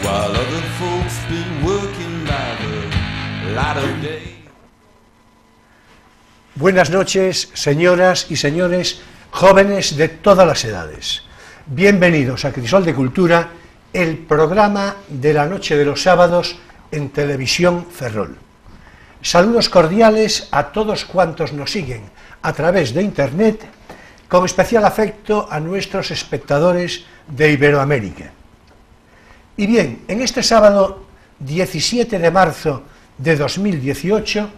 While other folks been working by the light of day. Buenas noches, señoras y señores, jóvenes de todas las edades. Bienvenidos a Crisol de Cultura, el programa de la noche de los sábados en Televisión Ferrol. Saludos cordiales a todos cuantos nos siguen a través de Internet, con especial afecto a nuestros espectadores de Iberoamérica. Y bien, en este sábado 17 de marzo de 2018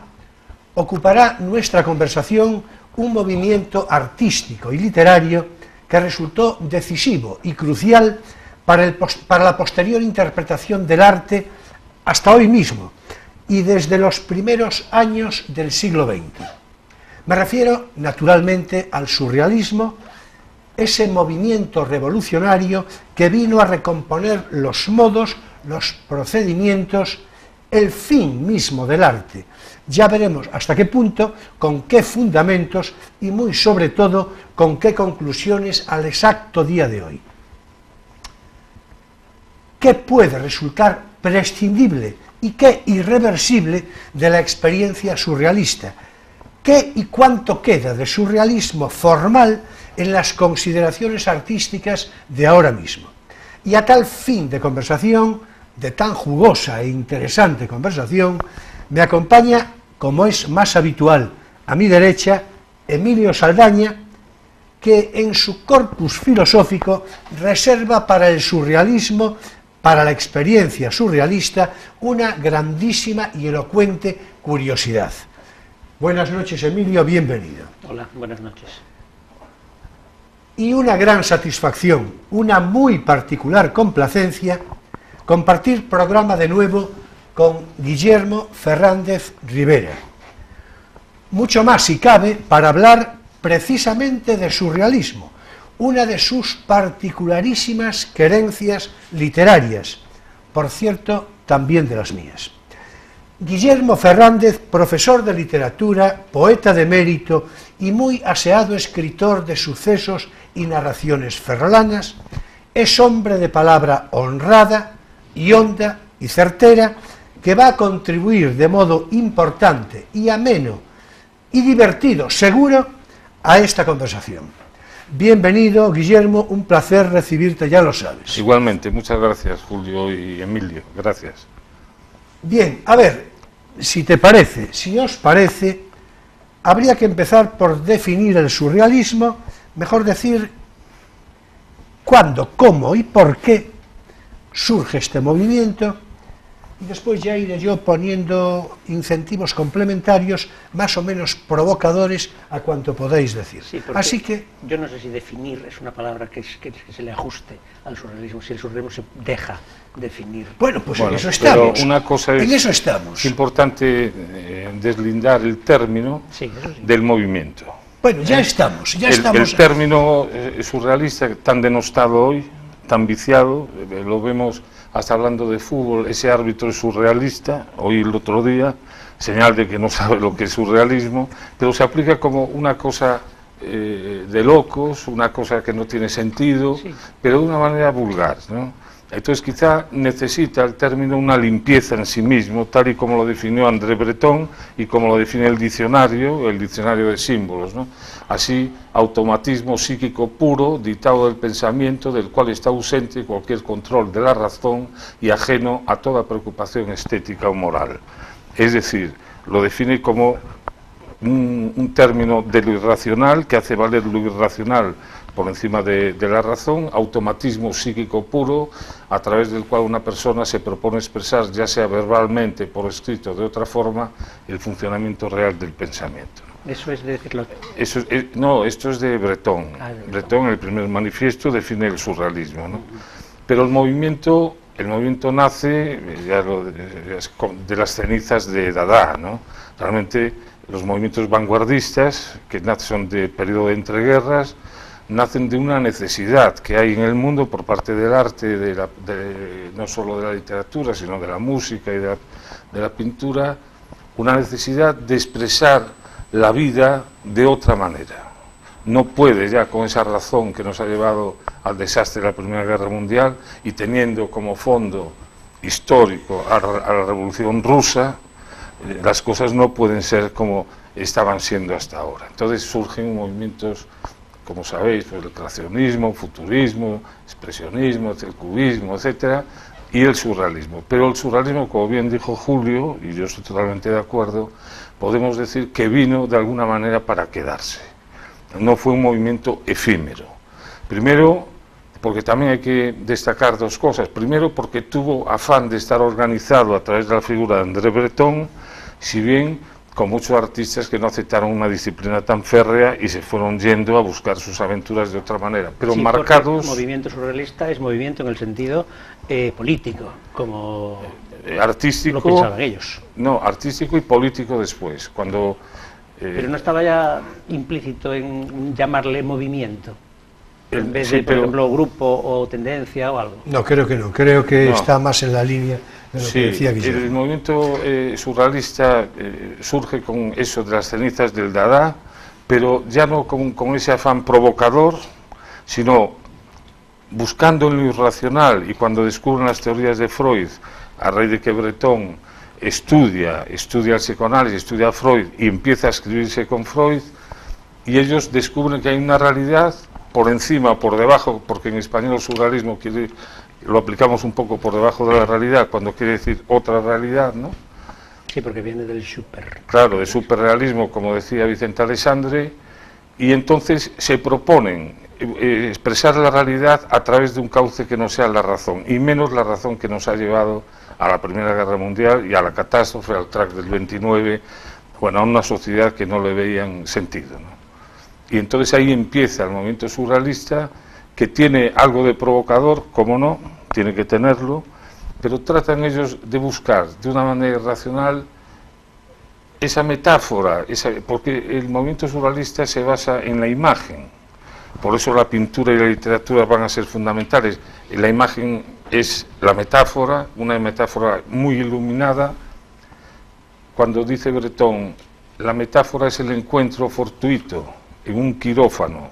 ocupará nuestra conversación un movimiento artístico y literario que resultó decisivo y crucial para la posterior interpretación del arte hasta hoy mismo y desde los primeros años del siglo XX. Me refiero, naturalmente, al surrealismo, ese movimiento revolucionario que vino a recomponer los modos, los procedimientos, el fin mismo del arte. Ya veremos hasta qué punto, con qué fundamentos y muy sobre todo con qué conclusiones al exacto día de hoy. ¿Qué puede resultar prescindible y qué irreversible de la experiencia surrealista? ¿Qué y cuánto queda de surrealismo formal en las consideraciones artísticas de ahora mismo? Y a tal fin de conversación, de tan jugosa e interesante conversación, me acompaña, como es más habitual, a mi derecha, Emilio Saldaña, que en su corpus filosófico reserva para el surrealismo, para la experiencia surrealista, una grandísima y elocuente curiosidad. Buenas noches, Emilio, bienvenido. Hola, buenas noches. Y una gran satisfacción, una muy particular complacencia, compartir programa de nuevo con Guillermo Fernández Rivera. Mucho más si cabe para hablar precisamente de surrealismo, una de sus particularísimas querencias literarias, por cierto, también de las mías. Guillermo Fernández, profesor de literatura, poeta de mérito y muy aseado escritor de sucesos y narraciones ferrolanas, es hombre de palabra honrada y honda y certera, que va a contribuir de modo importante y ameno y divertido, seguro, a esta conversación. Bienvenido, Guillermo, un placer recibirte, ya lo sabes. Igualmente, muchas gracias, Julio y Emilio, gracias. Bien, a ver, si te parece, si os parece, habría que empezar por definir el surrealismo, mejor decir, cuándo, cómo y por qué surge este movimiento, y después ya iré yo poniendo incentivos complementarios más o menos provocadores a cuanto podáis decir. Sí, así que yo no sé si definir es una palabra que se le ajuste al surrealismo, si el surrealismo se deja definir. Bueno, pues en eso estamos. Pero una cosa es, en eso estamos. Es importante deslindar el término del movimiento. Bueno, ya estamos. El término surrealista tan denostado hoy, tan viciado, lo vemos hasta hablando de fútbol, ese árbitro es surrealista, hoy el otro día, señal de que no sabe lo que es surrealismo, pero se aplica como una cosa de locos, una cosa que no tiene sentido, sí, pero de una manera vulgar, ¿no? Entonces quizá necesita el término una limpieza en sí mismo, tal y como lo definió André Breton y como lo define el diccionario de símbolos, ¿no? Así, automatismo psíquico puro, dictado del pensamiento, del cual está ausente cualquier control de la razón y ajeno a toda preocupación estética o moral. Es decir, lo define como un término de lo irracional, que hace valer lo irracional por encima de la razón, automatismo psíquico puro, a través del cual una persona se propone expresar, ya sea verbalmente, por escrito o de otra forma, el funcionamiento real del pensamiento. Eso es decirlo. No, esto es de Breton. Breton, en el primer manifiesto, define el surrealismo, ¿no? Pero el movimiento nace de las cenizas de Dada, ¿no? Realmente los movimientos vanguardistas, que son de periodo de entreguerras, nacen de una necesidad que hay en el mundo por parte del arte, no solo de la literatura, sino de la música y de la pintura, una necesidad de expresar la vida de otra manera. No puede ya, con esa razón que nos ha llevado al desastre de la Primera Guerra Mundial y teniendo como fondo histórico a la Revolución Rusa, las cosas no pueden ser como estaban siendo hasta ahora. Entonces surgen movimientos, como sabéis, pues el creacionismo, futurismo, expresionismo, el cubismo, etcétera, y el surrealismo. Pero el surrealismo, como bien dijo Julio, y yo estoy totalmente de acuerdo, podemos decir que vino de alguna manera para quedarse. No fue un movimiento efímero. Primero, porque también hay que destacar dos cosas. Primero, porque tuvo afán de estar organizado a través de la figura de André Breton, si bien con muchos artistas que no aceptaron una disciplina tan férrea y se fueron yendo a buscar sus aventuras de otra manera, pero sí, marcados... El movimiento surrealista es movimiento en el sentido político, como artístico, lo pensaban ellos. No, artístico y político después, cuando... pero no estaba ya implícito en llamarle movimiento, en vez sí, de, por ejemplo, grupo o tendencia o algo. No, creo que no, creo que no. Está más en la línea de lo que decía Guillermo. El movimiento surrealista surge con eso de las cenizas del Dada, pero ya no con ese afán provocador, sino buscando en lo irracional, y cuando descubren las teorías de Freud, a raíz de que Breton estudia el psicoanálisis, estudia a Freud y empieza a escribirse con Freud, y ellos descubren que hay una realidad por encima, por debajo, porque en español el surrealismo lo aplicamos un poco por debajo de la realidad, cuando quiere decir otra realidad, ¿no? Sí, porque viene del super. Claro, del superrealismo, como decía Vicente Aleixandre, y entonces se proponen expresar la realidad a través de un cauce que no sea la razón, y menos la razón que nos ha llevado a la Primera Guerra Mundial y a la catástrofe, al crack del 29, bueno, a una sociedad que no le veían sentido, ¿no? Y entonces ahí empieza el movimiento surrealista, que tiene algo de provocador, como no, tiene que tenerlo, pero tratan ellos de buscar de una manera racional esa metáfora, porque el movimiento surrealista se basa en la imagen, por eso la pintura y la literatura van a ser fundamentales. La imagen es la metáfora, una metáfora muy iluminada. Cuando dice Breton, la metáfora es el encuentro fortuito en un quirófano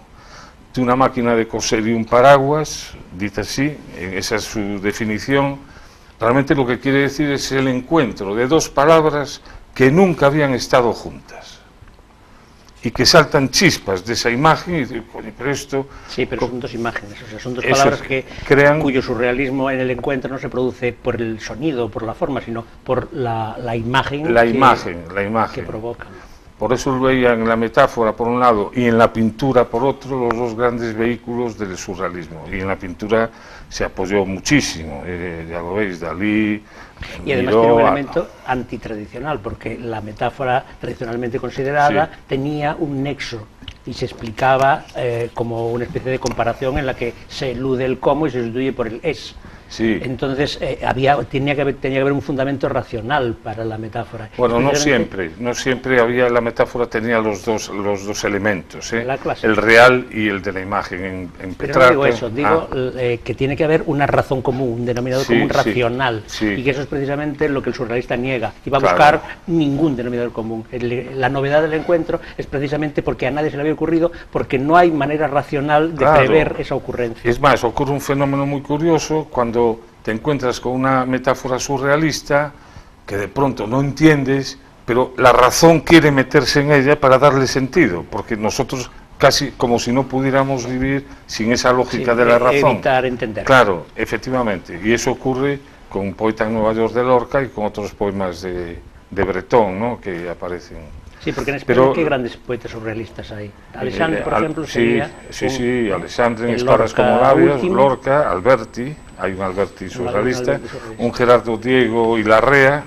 de una máquina de coser y un paraguas, dice así, esa es su definición. Realmente lo que quiere decir es el encuentro de dos palabras que nunca habían estado juntas y que saltan chispas de esa imagen y dicen, coño, pero esto... Sí, pero son dos imágenes, o sea, son dos palabras que crean... cuyo surrealismo en el encuentro no se produce por el sonido, por la forma, sino por la imagen que provocan. Por eso veían en la metáfora por un lado y en la pintura por otro los dos grandes vehículos del surrealismo. Y en la pintura se apoyó muchísimo, ya lo veis, Dalí... Y además tiene un elemento antitradicional, porque la metáfora tradicionalmente considerada tenía un nexo y se explicaba como una especie de comparación en la que se elude el cómo y se sustituye por el es. Sí. Entonces tenía que haber un fundamento racional para la metáfora. Bueno, no siempre había, la metáfora tenía los dos elementos, el real y el de la imagen en Petrarca. Pero no digo eso, digo que tiene que haber una razón común, un denominador común racional, y que eso es precisamente lo que el surrealista niega, y va a buscar ningún denominador común. La novedad del encuentro es precisamente porque a nadie se le había ocurrido, porque no hay manera racional de prever esa ocurrencia. Es más, ocurre un fenómeno muy curioso cuando te encuentras con una metáfora surrealista que de pronto no entiendes, pero la razón quiere meterse en ella para darle sentido, porque nosotros casi como si no pudiéramos vivir sin esa lógica de la razón. Evitar entender. Claro, efectivamente, y eso ocurre con un poeta en Nueva York de Lorca y con otros poemas de Breton, ¿no?, que aparecen. Sí, porque en España ¿qué grandes poetas surrealistas hay? Aleixandre, por ejemplo, sería... Sí, Aleixandre en Espadas como labios, Lorca, Alberti, hay un Alberti surrealista, un Gerardo Diego y Larrea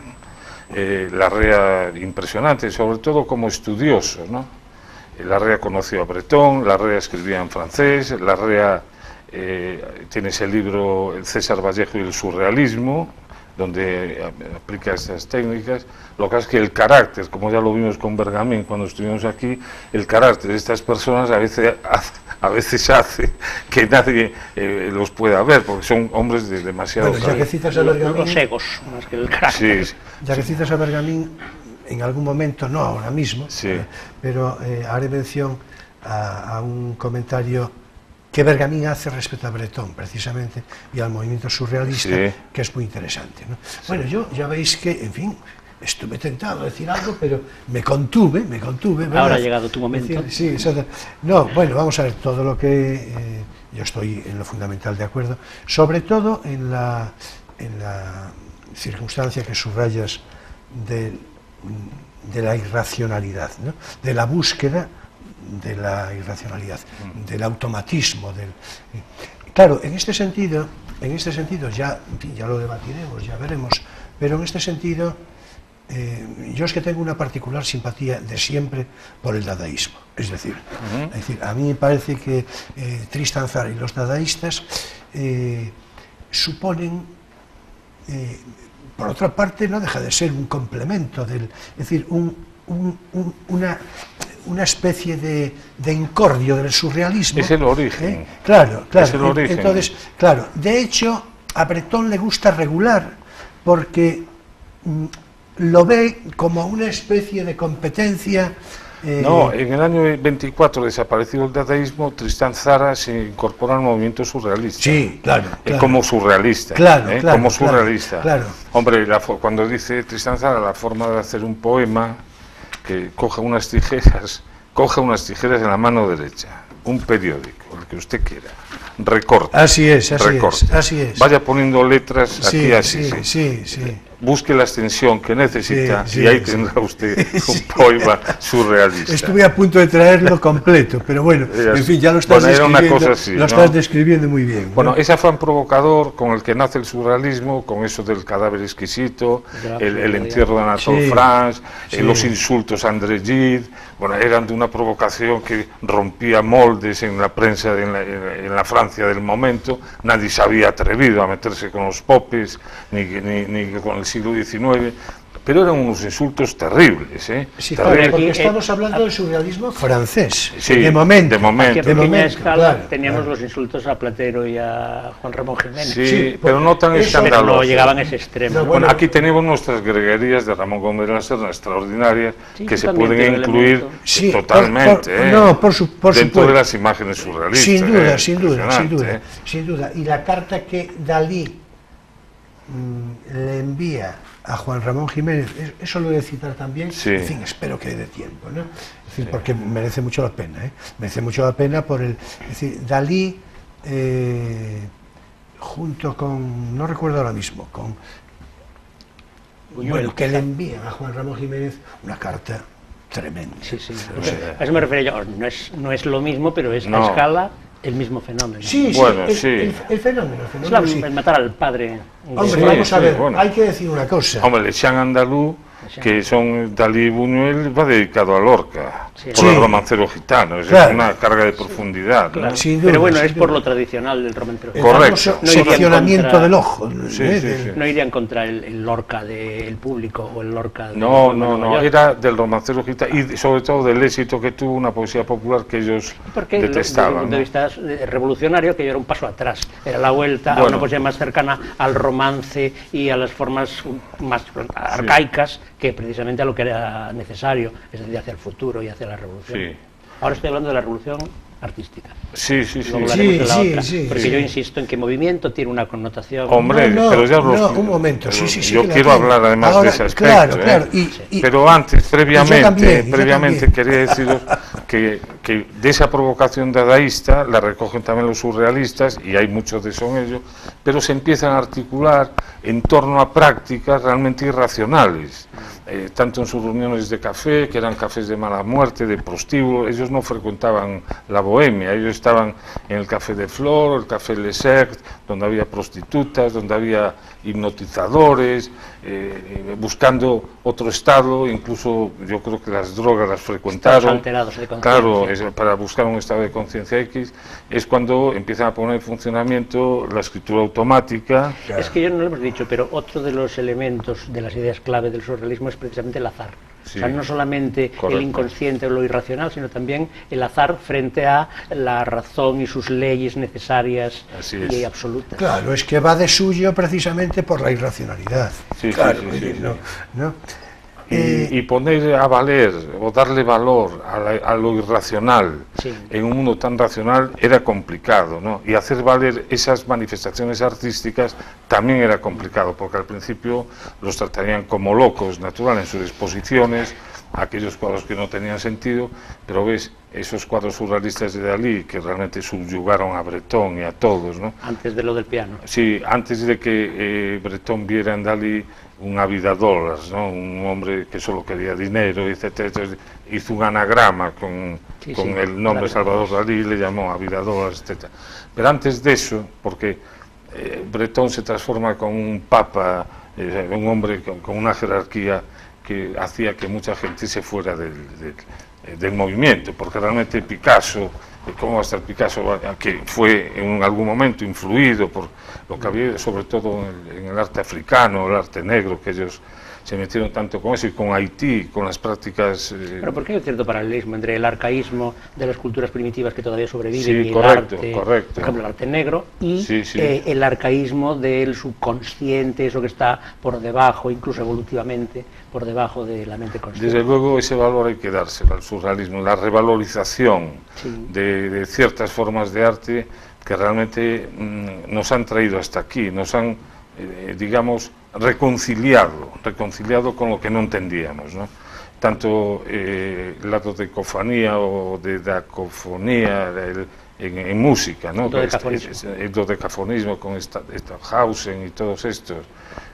impresionante, sobre todo como estudioso, ¿no? Larrea conoció a Breton, Larrea escribía en francés, Larrea tiene ese libro, El César Vallejo y el surrealismo, donde aplica estas técnicas. Lo que pasa es que el carácter, como ya lo vimos con Bergamín cuando estuvimos aquí, el carácter de estas personas a veces hace que nadie los pueda ver, porque son hombres de demasiado... Bueno, ya que citas a Bergamín... Los egos, más que el carácter. Sí. Ya que citas a Bergamín, en algún momento, no ahora mismo, pero haré mención a un comentario que Bergamín hace respecto a Breton, precisamente, y al movimiento surrealista, que es muy interesante, ¿no? Bueno, yo ya veis que, en fin, estuve tentado a decir algo, pero me contuve, ¿verdad? Ahora ha llegado tu momento. Sí, exacto. No, bueno, vamos a ver todo lo que... yo estoy en lo fundamental de acuerdo, sobre todo en la circunstancia que subrayas de la irracionalidad, ¿no? De la búsqueda de la irracionalidad, del automatismo. Claro, en este sentido ya lo debatiremos, ya veremos, pero en este sentido yo es que tengo una particular simpatía de siempre por el dadaísmo, es decir, a mí me parece que Tristan Tzara y los dadaístas suponen, por otra parte, no deja de ser un complemento es decir, una especie de incordio del surrealismo. Es el origen. Claro. Es el origen. Entonces, claro, de hecho, a Breton le gusta regular, porque lo ve como una especie de competencia. No, en el año 24, desaparecido el dadaísmo, Tristan Tzara se incorpora al movimiento surrealista. Sí, claro. Como surrealista. Como surrealista. Claro. Hombre, cuando dice Tristan Tzara la forma de hacer un poema, que coge unas tijeras en la mano derecha, un periódico, el que usted quiera, recorta. Así es. Vaya poniendo letras aquí así. Sí. Busque la extensión que necesita y ahí tendrá usted un poema surrealista. Estuve a punto de traerlo completo, pero bueno, en fin, ya lo estás describiendo, estás describiendo muy bien, ¿no? Bueno, ese afán provocador con el que nace el surrealismo, con eso del cadáver exquisito, el entierro de Anatole France, los insultos a André Gide, bueno, eran de una provocación que rompía moldes en la prensa en la Francia del momento. Nadie se había atrevido a meterse con los popes ni con el siglo XIX, pero eran unos insultos terribles, Sí, terribles. porque estamos hablando del surrealismo francés, sí, de momento. Aquí a pequeña escala teníamos los insultos a Platero y a Juan Ramón Jiménez. Sí, pero no tan escandalosos. Pero no llegaban a ese extremo. Bueno, aquí tenemos nuestras greguerías de Ramón Gómez de la Serna extraordinarias, que se pueden incluir totalmente dentro de las imágenes surrealistas. Sin duda. Y la carta que Dalí le envía a Juan Ramón Jiménez, eso lo voy a citar también, en fin, espero que dé tiempo, ¿no? Es decir, porque merece mucho la pena, merece mucho la pena es decir, Dalí, junto con, no recuerdo ahora mismo, con Buñuel, que le envía a Juan Ramón Jiménez una carta tremenda. Sí. A eso me refería yo, no es lo mismo, pero es a escala el mismo fenómeno. El fenómeno. El matar al padre. Hombre, vamos a ver, hay que decir una cosa. Hombre, el Chant andaluz, que son Dalí y Buñuel, va dedicado a Lorca, por el romancero gitano, es una carga de profundidad. Claro. ¿No? Sin duda, pero bueno, es por lo tradicional del romancero gitano. Correcto. Seccionamiento del ojo. No irían contra el Lorca del público o el Lorca del... No, era del romancero gitano y sobre todo del éxito que tuvo una poesía popular que ellos detestaban. Desde el punto de vista revolucionario, que era un paso atrás, era la vuelta a una poesía más cercana al romance y a las formas más arcaicas, que precisamente a lo que era necesario, es decir, hacia el futuro y hacia la revolución. Ahora estoy hablando de la revolución artística. Porque yo insisto en que movimiento tiene una connotación... Hombre, pero ya un momento, yo quiero hablar además de ese aspecto. Claro. Pero antes, previamente quería deciros que de esa provocación dadaísta la recogen también los surrealistas, y hay muchos de eso en ello, pero se empiezan a articular en torno a prácticas realmente irracionales. Tanto en sus reuniones de café, que eran cafés de mala muerte, de prostíbulo, ellos no frecuentaban la bohemia, ellos estaban en el café de Flor, el café Le Cercle, donde había prostitutas, donde había hipnotizadores, buscando otro estado, incluso yo creo que las drogas las frecuentaron, alterados de conciencia. Claro, para buscar un estado de conciencia X, es cuando empiezan a poner en funcionamiento la escritura automática. Es que yo no lo hemos dicho, pero otro de los elementos de las ideas clave del surrealismo es precisamente el azar. O sea, no solamente el inconsciente o lo irracional, sino también el azar frente a la razón y sus leyes necesarias y absolutas. Claro, es que va de suyo precisamente por la irracionalidad. Y poner a valer o darle valor a lo irracional en un mundo tan racional era complicado, ¿no? Y hacer valer esas manifestaciones artísticas también era complicado, porque al principio los tratarían como locos, natural, en sus exposiciones, aquellos cuadros que no tenían sentido, pero ves, esos cuadros surrealistas de Dalí que realmente subyugaron a Breton y a todos, ¿no? Antes de lo del piano. Sí, antes de que Breton viera en Dalí un habidadólares, ¿no? Un hombre que solo quería dinero, etcétera. Entonces, hizo un anagrama con el nombre Salvador Dalí, le llamó habidadólares, etcétera. Pero antes de eso, porque Breton se transforma con un papa, un hombre con una jerarquía que hacía que mucha gente se fuera del movimiento, porque realmente Picasso, ¿cómo va a estar Picasso? Que fue en algún momento influido por lo que había, sobre todo en el arte africano, el arte negro, que ellos se metieron tanto con eso, y con Haití, con las prácticas... Pero porque hay un cierto paralelismo entre el arcaísmo de las culturas primitivas que todavía sobreviven, y correcto, el arte, por ejemplo, el arte negro, y el arcaísmo del subconsciente, eso que está por debajo, incluso evolutivamente, por debajo de la mente consciente. Desde luego ese valor hay que dárselo al surrealismo, la revalorización de ciertas formas de arte que realmente nos han traído hasta aquí, nos han, digamos, reconciliado con lo que no entendíamos, ¿no? Tanto la dodecafonía o de dacofonía en música, ¿no? El dodecafonismo con Stockhausen y todos estos,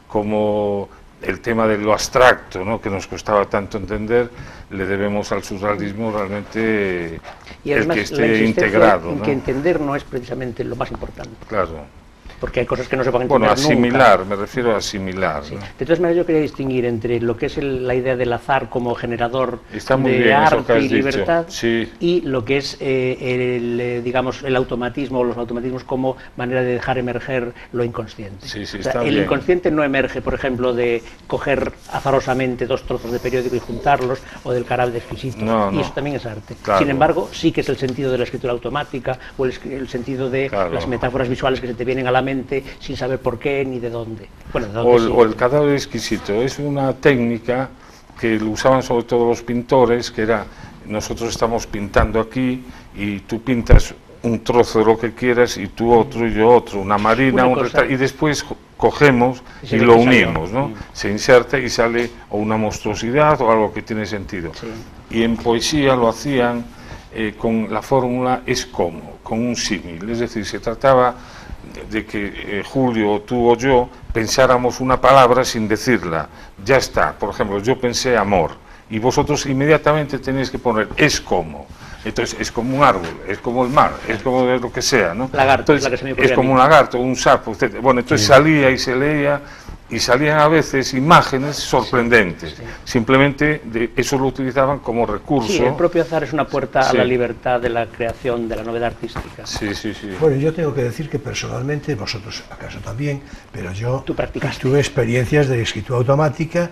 como el tema de lo abstracto, ¿no? Que nos costaba tanto entender, le debemos al surrealismo realmente y además, el que esté integrado, ¿no? Que entender no es precisamente lo más importante. Claro. Porque hay cosas que no se van a entender asimilar, nunca. Me refiero a asimilar, ¿no? De todas maneras, yo quería distinguir entre lo que es la idea del azar como generador de arte y libertad, y lo que es digamos, el automatismo o los automatismos como manera de dejar emerger lo inconsciente. El inconsciente no emerge, por ejemplo, de coger azarosamente 2 trozos de periódico y juntarlos, o del carácter exquisito, y eso también es arte. Claro. Sin embargo, sí que es el sentido de la escritura automática, o el sentido de las metáforas visuales que se te vienen a la mente sin saber por qué ni de dónde. Bueno, o el cadáver exquisito es una técnica que lo usaban sobre todo los pintores, que era, nosotros estamos pintando aquí y tú pintas un trozo de lo que quieras y tú otro y yo otro, una marina, un retrato, y después cogemos y lo unimos, ¿no? Se inserta y sale o una monstruosidad o algo que tiene sentido. Y en poesía lo hacían con la fórmula es como, con un símil, es decir, se trataba de que Julio, tú o yo pensáramos una palabra sin decirla, ya está. Por ejemplo, yo pensé amor y vosotros inmediatamente tenéis que poner es como. Entonces es como un árbol, es como el mar, es como lo que sea, ¿no? Lagarto, entonces, es como un lagarto, un sapo, etc. Bueno, entonces salía y se leía y salían a veces imágenes sorprendentes. Simplemente eso lo utilizaban como recurso. Sí, el propio azar es una puerta a la libertad de la creación, de la novedad artística. Bueno, yo tengo que decir que personalmente, vosotros acaso también, pero yo tuve experiencias de escritura automática,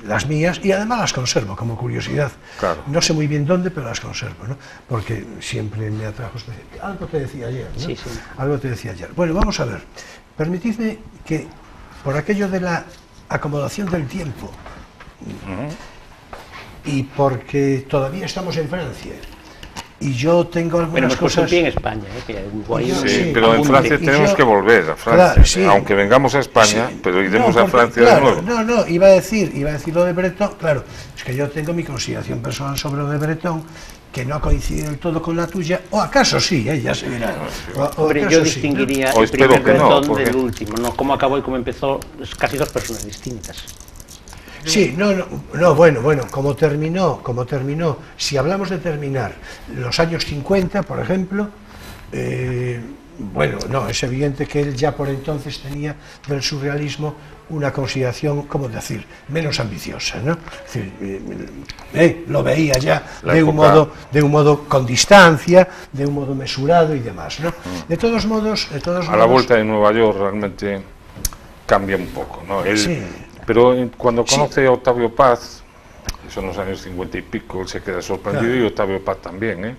las mías, y además las conservo como curiosidad. Claro. No sé muy bien dónde, pero las conservo, ¿no? Porque siempre me atrajo. Algo te decía ayer, ¿no? Algo te decía ayer. Bueno, vamos a ver. Permitidme que, por aquello de la acomodación del tiempo, y porque todavía estamos en Francia, y yo tengo algunas cosas... en España, pero en Francia tenemos que volver a Francia, aunque vengamos a España, pero iremos a Francia de nuevo. No, iba a decir lo de Breton, claro, es que yo tengo mi consideración personal sobre lo de Breton, que no coincide del todo con la tuya, o acaso sí, ya se verá. Hombre, yo distinguiría el primer Breton del último, ¿no? Cómo acabó y cómo empezó, es casi 2 personas distintas. Sí, bueno, como terminó, si hablamos de terminar los años 50, por ejemplo, es evidente que él ya por entonces tenía del surrealismo una consideración, ¿cómo decir?, menos ambiciosa, ¿no? Es decir, lo veía ya de un modo con distancia, de un modo mesurado y demás, ¿no? De todos modos, a la vuelta de Nueva York realmente cambia un poco, ¿no? Pero cuando conoce a Octavio Paz, eso en los años 50 y pico, él se queda sorprendido, y Octavio Paz también,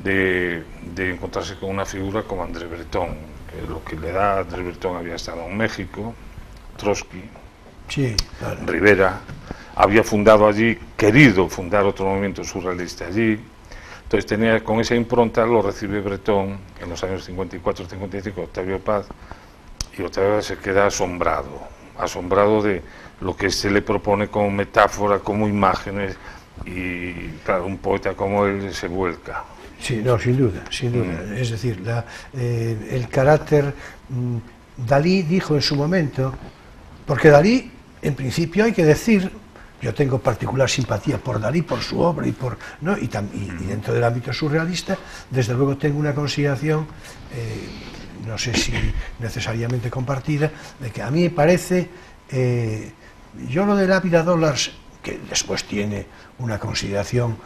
de encontrarse con una figura como André Breton, que lo que le da a André Breton, había estado en México, Trotsky, Sí, claro. Rivera había fundado allí, querido fundar otro movimiento surrealista allí. Entonces tenía con esa impronta, lo recibe Bretón en los años 54-55, Octavio Paz, y Octavio Paz se queda asombrado de lo que se le propone como metáfora, como imágenes, y claro, un poeta como él se vuelca. Sí, no, sin duda, sin duda. Es decir, el carácter... Dalí dijo en su momento, porque Dalí, en principio hay que decir, yo tengo particular simpatía por Dalí, por su obra y por, ¿no? y dentro del ámbito surrealista, desde luego tengo una consideración, no sé si necesariamente compartida, de que a mí me parece, yo lo de la vida dólares, que después tiene una consideración,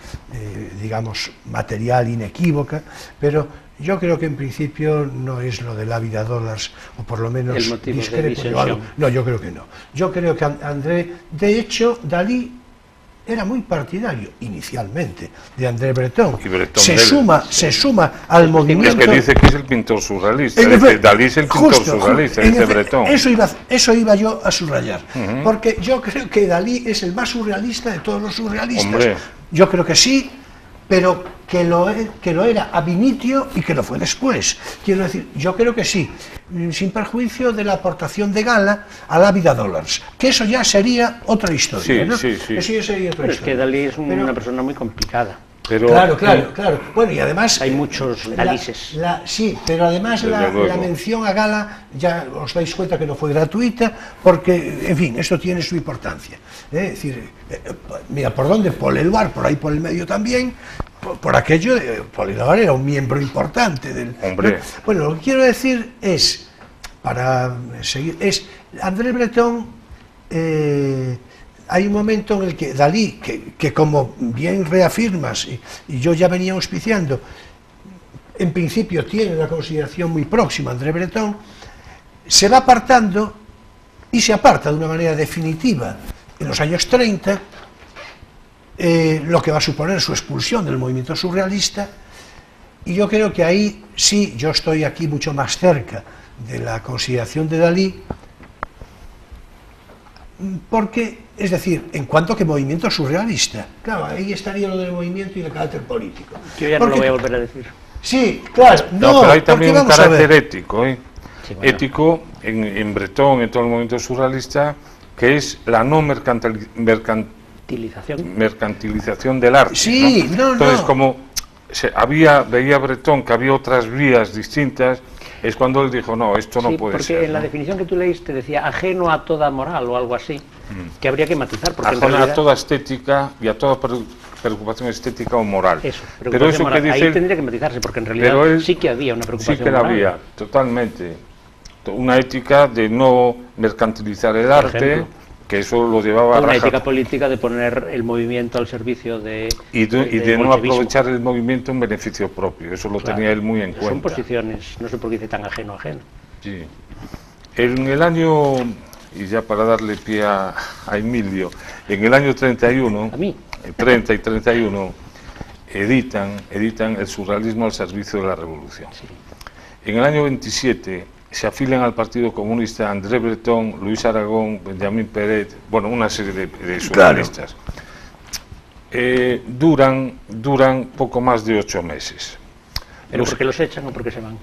digamos, material inequívoca, pero yo creo que en principio no es lo de la vida dólares, o por lo menos el motivo discrepo. de disensión. No, yo creo que no. Yo creo que André, de hecho, Dalí era muy partidario inicialmente de André Breton. Se suma al movimiento. Es que dice que es el pintor surrealista. Dalí es el pintor surrealista, dice Breton. Eso iba yo a subrayar, porque yo creo que Dalí es el más surrealista de todos los surrealistas. Hombre. Yo creo que sí, pero que lo era ab initio y que lo fue después. Quiero decir, yo creo que sí, sin perjuicio de la aportación de Gala a la vida dólares, que eso ya sería otra historia, sí, ¿no? Sí. Eso ya sería otra pero historia. Es que Dalí es una persona muy complicada. Pero, claro. Bueno, y además... Hay muchos Dalises. Sí, pero además la mención a Gala, ya os dais cuenta que no fue gratuita, porque, en fin, esto tiene su importancia. Es decir, mira, ¿por dónde? Paul Éluard, por ahí por el medio también, por aquello, Paul Éluard era un miembro importante del... Hombre. Bueno, lo que quiero decir es, para seguir, André Breton... hay un momento en el que Dalí, que como bien reafirmas, y yo ya venía auspiciando, en principio tiene una consideración muy próxima a André Breton, se va apartando y se aparta de una manera definitiva en los años 30, lo que va a suponer su expulsión del movimiento surrealista, y yo creo que ahí sí, yo estoy aquí mucho más cerca de la consideración de Dalí, porque, es decir, en cuanto que movimiento surrealista, claro, ahí estaría lo del movimiento y el carácter político. Yo ya no lo voy a volver a decir. Sí, claro, no, pero hay también un carácter ético, Sí, bueno. Ético en Breton, en todo el movimiento surrealista, que es la no mercantilización del arte. Sí, ¿no? Entonces, como veía Breton que había otras vías distintas, es cuando él dijo, no, esto no puede ser. Porque en la definición que tú leíste decía ajeno a toda moral o algo así, que habría que matizar. Porque ajeno a toda estética y a toda preocupación estética o moral. Eso, pero eso moral. que dice, ahí tendría que matizarse, porque en realidad sí que había una preocupación moral. Sí que la había, totalmente. Una ética de no mercantilizar el arte, que eso lo llevaba a una ética política de poner el movimiento al servicio de no aprovechar el movimiento en beneficio propio, eso lo tenía él muy en cuenta. Son posiciones, no sé por qué dice tan ajeno. Sí. En el año, y ya para darle pie a Emilio, en el año 31, ¿A mí? 30 y 31, editan El surrealismo al servicio de la revolución. Sí. En el año 27 se afilian al Partido Comunista André Breton, Luis Aragón, Benjamín Peret, bueno, una serie de surrealistas. Duran poco más de 8 meses. ¿Pero por qué los echan o por qué se van?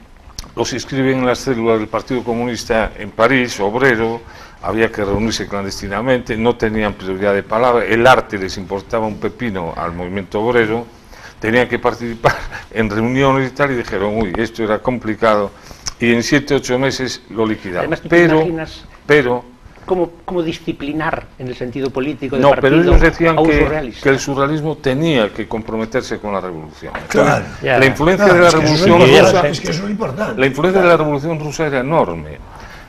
Los inscriben en las células del Partido Comunista en París, obrero, había que reunirse clandestinamente, no tenían prioridad de palabra, el arte les importaba un pepino al movimiento obrero, tenían que participar en reuniones y tal, y dijeron, uy, esto era complicado, y en 7 u 8 meses lo liquidaron. Además, ¿te imaginas cómo disciplinar en el sentido político del partido? Pero ellos decían que el surrealismo tenía que comprometerse con la revolución. Claro. La influencia de la revolución rusa, es que eso es importante. La influencia de la revolución rusa era enorme,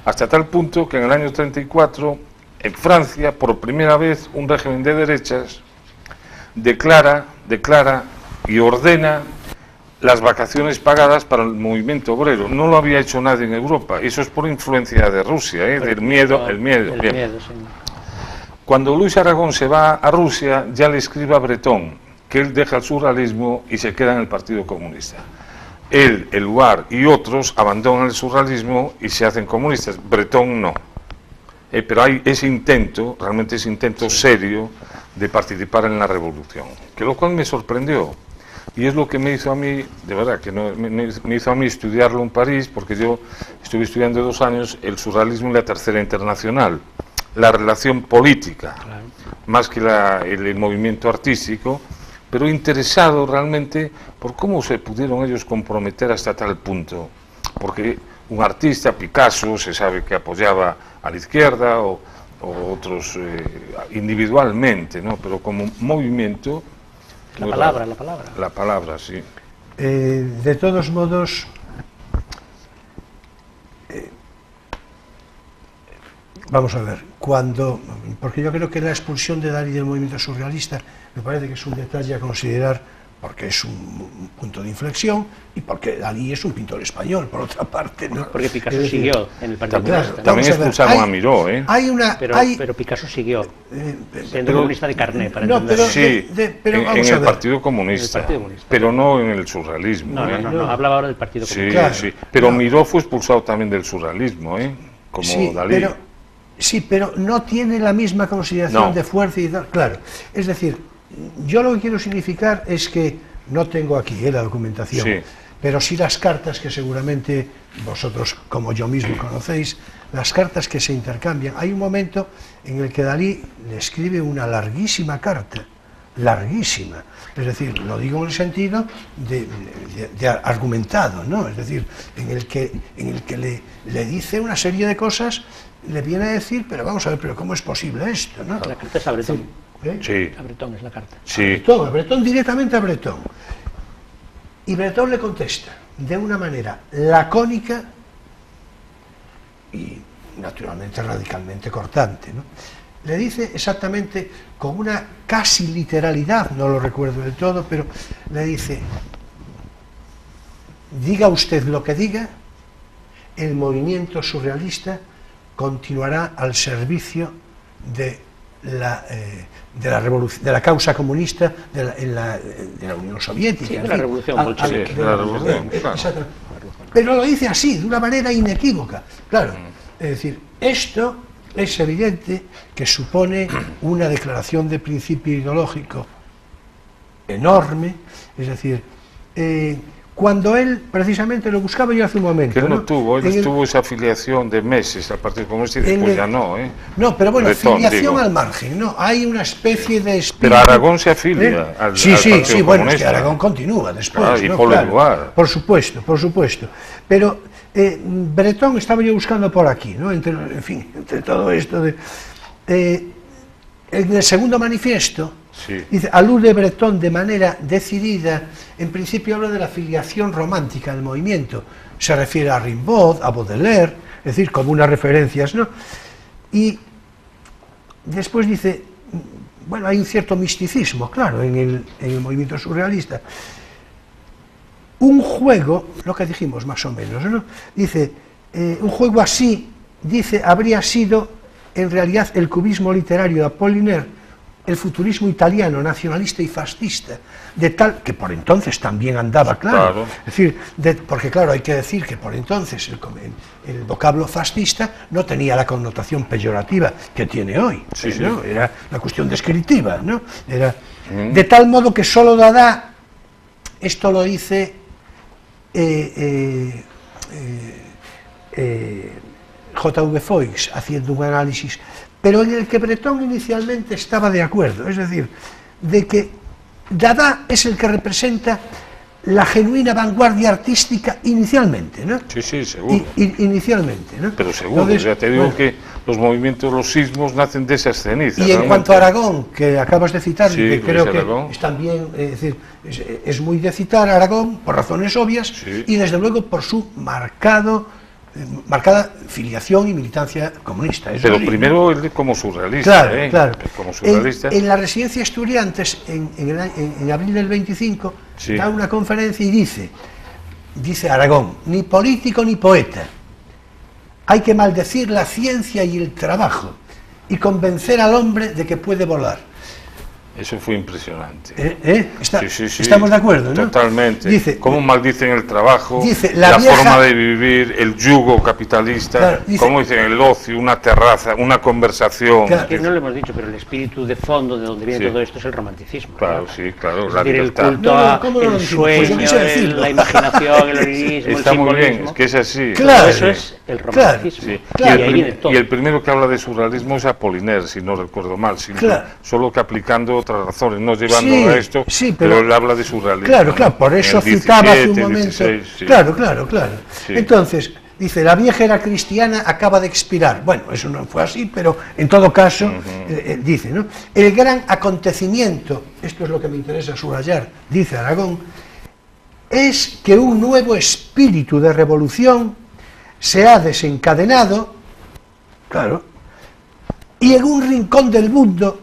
hasta tal punto que en el año 34, en Francia, por primera vez, un régimen de derechas declara y ordena las vacaciones pagadas para el movimiento obrero. No lo había hecho nadie en Europa. Eso es por influencia de Rusia, del miedo. El miedo, sí. Cuando Luis Aragón se va a Rusia, ya le escribe a Breton que él deja el surrealismo y se queda en el Partido Comunista. Él, Éluard y otros abandonan el surrealismo y se hacen comunistas. Breton no. pero hay ese intento, realmente ese intento serio de participar en la revolución, que lo cual me sorprendió. Y es lo que me hizo a mí, de verdad, que no, me hizo a mí estudiarlo en París, porque yo estuve estudiando 2 años el surrealismo y la Tercera Internacional, la relación política, claro, más que el movimiento artístico, pero interesado realmente por cómo se pudieron ellos comprometer hasta tal punto. Porque un artista, Picasso, se sabe que apoyaba a la izquierda, o otros individualmente, ¿no? Pero como movimiento... La palabra, sí. De todos modos, vamos a ver, porque yo creo que la expulsión de Dalí del movimiento surrealista me parece que es un detalle a considerar, porque es un punto de inflexión y porque Dalí es un pintor español, por otra parte, ¿no? Porque Picasso siguió en el Partido Comunista. También expulsaron a Miró, ¿eh? Pero Picasso siguió siendo comunista de carné, para entenderlo. Sí, en el Partido Comunista, pero no en el surrealismo. No, hablaba ahora del Partido Comunista. Claro, sí, pero Miró fue expulsado también del surrealismo, como Dalí. Pero no tiene la misma consideración de fuerza y tal, claro. Es decir, yo lo que quiero significar es que no tengo aquí la documentación, pero sí las cartas que seguramente vosotros, como yo mismo, conocéis, las cartas que se intercambian. Hay un momento en el que Dalí le escribe una larguísima carta, larguísima, es decir, lo digo en el sentido de argumentado, ¿no? Es decir, en el que le dice una serie de cosas, le viene a decir, pero vamos a ver, pero ¿cómo es posible esto, no? La carta es a Bretón. Sí. A Bretón es la carta. Sí. A Bretón, directamente a Bretón. Y Bretón le contesta de una manera lacónica y naturalmente radicalmente cortante, ¿no? Le dice exactamente, con una casi literalidad, no lo recuerdo del todo, pero le dice: diga usted lo que diga, el movimiento surrealista continuará al servicio de la causa comunista de la Unión Soviética. Sí, de la revolución bolchevique. Claro. Pero lo dice así, de una manera inequívoca. Claro, es decir, esto es evidente que supone una declaración de principio ideológico enorme, es decir, cuando él precisamente lo buscaba yo hace un momento. Que él no tuvo, tuvo esa afiliación de meses al Partido Comunista y después ya no, No, pero bueno, Bretón, afiliación al margen, ¿no? Hay una especie de espíritu... Pero Aragón se afilia al Partido Comunista. Bueno, es que Aragón continúa después, y ¿no? Polo Eduard. Por supuesto. Pero Bretón estaba yo buscando por aquí, ¿no? Entre todo esto de... en el segundo manifiesto, dice, alude Bretón de manera decidida, en principio habla de la filiación romántica del movimiento, se refiere a Rimbaud, a Baudelaire, es decir, como unas referencias, ¿no? Y después dice, bueno, hay un cierto misticismo, claro, en el movimiento surrealista. Un juego, lo que dijimos más o menos, ¿no? Dice, un juego así, dice, habría sido en realidad el cubismo literario de Apollinaire, el futurismo italiano, nacionalista y fascista, de tal que por entonces también andaba, claro. Es decir, porque claro, hay que decir que por entonces el vocablo fascista no tenía la connotación peyorativa que tiene hoy, ¿no? Era una cuestión descriptiva, ¿no? Era, de tal modo que solo Dada, esto lo dice J.V. Foix, haciendo un análisis, pero en el que Bretón inicialmente estaba de acuerdo, es decir, de que Dada es el que representa la genuina vanguardia artística inicialmente, ¿no? Sí, seguro. Inicialmente, ¿no? Pero seguro, entonces, ya te digo que los movimientos, los sismos nacen de esas cenizas. Y en cuanto a Aragón, que acabas de citar, que creo que Aragón. También, es muy de citar a Aragón, por razones obvias, y desde luego por su marcada filiación y militancia comunista. Pero primero él como surrealista. Claro. Como surrealista. En la residencia Estudiantes, en abril del 25, da una conferencia y dice Aragón, ni político ni poeta, hay que maldecir la ciencia y el trabajo y convencer al hombre de que puede volar. Eso fue impresionante. Estamos de acuerdo, ¿no? Totalmente. Dice, cómo maldicen el trabajo, dice, la forma de vivir, el yugo capitalista, claro, dice, cómo dicen el ocio, una terraza, una conversación. Claro, que no lo hemos dicho, pero el espíritu de fondo de donde viene todo esto es el romanticismo. Claro, ¿no? sí, claro. Es decir, el culto el sueño, la imaginación, el orinismo, está el muy bien, es que es así. Claro, eso es el romanticismo. Claro, y ahí viene todo. Y el primero que habla de surrealismo es Apollinaire, si no recuerdo mal, solo que aplicando otras razones, no llevando a esto, pero él habla de surrealismo. Claro, por eso citaba hace un momento. 16, claro. Sí. Entonces, dice, la vieja era cristiana, acaba de expirar. Bueno, eso no fue así, pero en todo caso, dice, ¿no? El gran acontecimiento, esto es lo que me interesa subrayar, dice Aragón, es que un nuevo espíritu de revolución se ha desencadenado, y en un rincón del mundo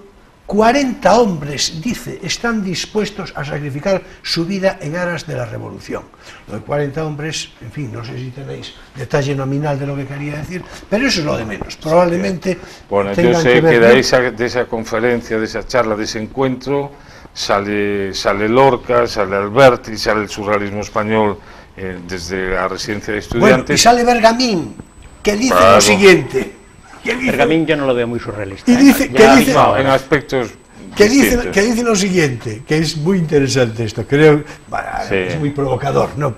40 hombres, dice, están dispuestos a sacrificar su vida en aras de la revolución. Lo de 40 hombres, en fin, no sé si tenéis detalle nominal de lo que quería decir, pero eso es lo de menos. Probablemente bueno, yo sé que de esa conferencia, de esa charla, de ese encuentro, sale Lorca, sale Alberti, sale el surrealismo español desde la residencia de estudiantes. Bueno, y sale Bergamín, que dice lo siguiente. Pergamín yo no lo veo muy surrealista. Y dice, en aspectos que dice lo siguiente, que es muy interesante esto, creo, es muy provocador, ¿no?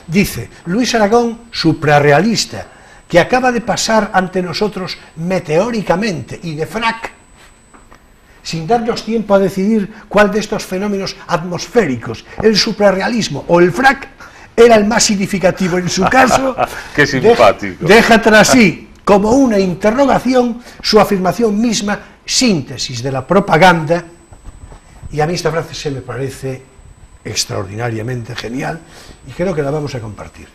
Dice, Luis Aragón, suprarrealista, que acaba de pasar ante nosotros meteóricamente y de frac, sin darnos tiempo a decidir cuál de estos fenómenos atmosféricos, el suprarrealismo o el frac, era el más significativo en su caso. Qué simpático. Deja tras sí como una interrogación su afirmación misma, síntesis de la propaganda, y a mí esta frase se me parece extraordinariamente genial y creo que la vamos a compartir.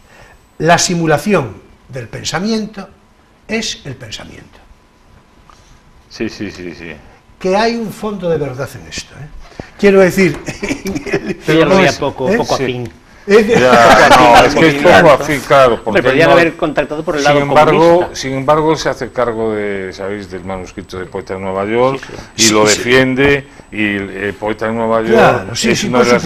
La simulación del pensamiento es el pensamiento. Sí. Que hay un fondo de verdad en esto, Quiero decir... Yo lo veía poco afín. Es que es poco afín, claro. Pero podrían haber contactado por el lado comunista. Sin embargo, se hace cargo ¿sabéis?, del manuscrito de Poeta de Nueva York, y lo defiende, y el Poeta de Nueva York es una de las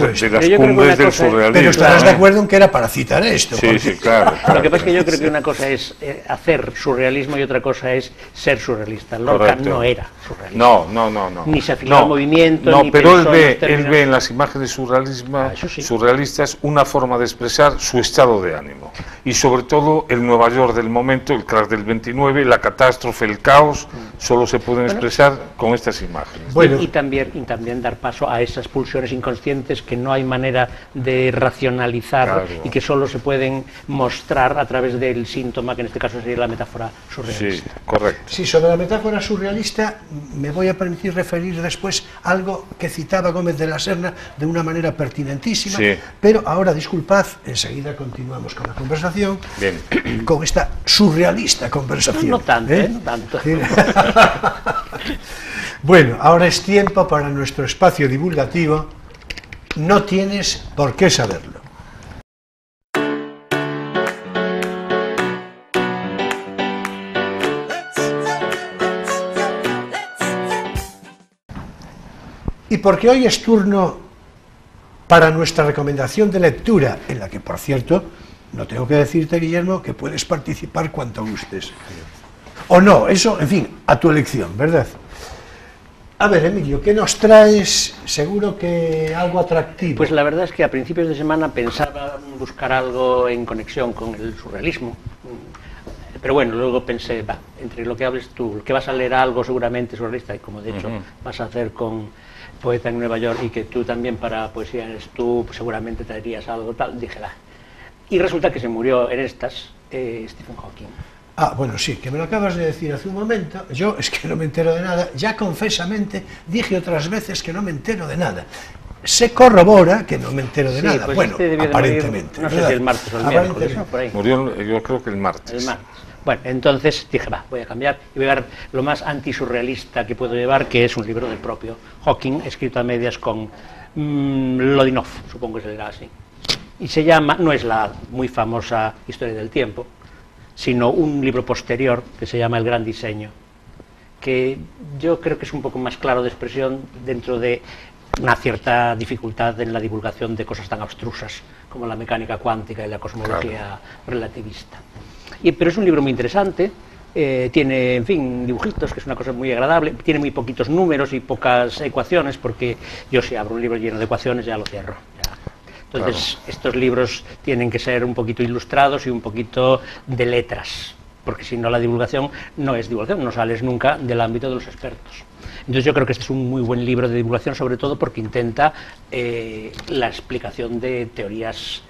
cumbres del surrealismo. Pero estarás de acuerdo en que era para citar esto. Sí, claro. Lo que pasa es que yo creo que una cosa es hacer surrealismo y otra cosa es ser surrealista. Lorca no era surrealista. No. Ni se afilió al movimiento, no, ni pero él ve en las imágenes surrealistas una forma de expresar su estado de ánimo, y sobre todo el Nueva York del momento, el crash del 29, la catástrofe, el caos, solo se pueden expresar con estas imágenes. Bueno. Y también dar paso a esas pulsiones inconscientes que no hay manera de racionalizar, y que solo se pueden mostrar a través del síntoma, que en este caso sería la metáfora surrealista. Sí, correcto. Sí, sobre la metáfora surrealista me voy a permitir referir después algo que citaba Gómez de la Serna de una manera pertinentísima, pero ahora disculpad, enseguida continuamos con la conversación. Bien. Con esta surrealista conversación. No tanto, no tanto. Bueno, ahora es tiempo para nuestro espacio divulgativo. No tienes por qué saberlo. Y porque hoy es turno para nuestra recomendación de lectura, en la que, por cierto, no tengo que decirte, Guillermo, que puedes participar cuanto gustes. O no, eso, en fin, a tu elección, ¿verdad? A ver, Emilio, ¿qué nos traes? Seguro que algo atractivo. Pues la verdad es que a principios de semana pensaba buscar algo en conexión con el surrealismo. Pero bueno, luego pensé, entre lo que hables tú, que vas a leer algo seguramente surrealista, y como de hecho vas a hacer con Poeta en Nueva York, y que tú también para poesía eres tú, pues seguramente traerías algo tal, dije, Y resulta que se murió en estas Stephen Hawking. Bueno, sí, que me lo acabas de decir hace un momento. Yo es que no me entero de nada. Ya confesamente dije otras veces que no me entero de nada. Se corrobora que no me entero de nada. Pues bueno, aparentemente. No sé si el martes o el miércoles, ¿no? Por ahí. Murió, yo creo que el martes. El martes. Bueno, entonces dije, voy a cambiar y voy a ver lo más antisurrealista que puedo llevar, que es un libro del propio Hawking, escrito a medias con Lodinov, supongo que se dirá así. Y se llama, no es la muy famosa Historia del Tiempo, sino un libro posterior que se llama El Gran Diseño, que yo creo que es un poco más claro de expresión dentro de una cierta dificultad en la divulgación de cosas tan abstrusas como la mecánica cuántica y la cosmología relativista. Pero es un libro muy interesante, tiene, en fin, dibujitos, que es una cosa muy agradable, tiene muy poquitos números y pocas ecuaciones, porque yo si abro un libro lleno de ecuaciones ya lo cierro. Entonces, estos libros tienen que ser un poquito ilustrados y un poquito de letras, porque si no la divulgación no es divulgación, no sales nunca del ámbito de los expertos. Entonces yo creo que este es un muy buen libro de divulgación, sobre todo porque intenta la explicación de teorías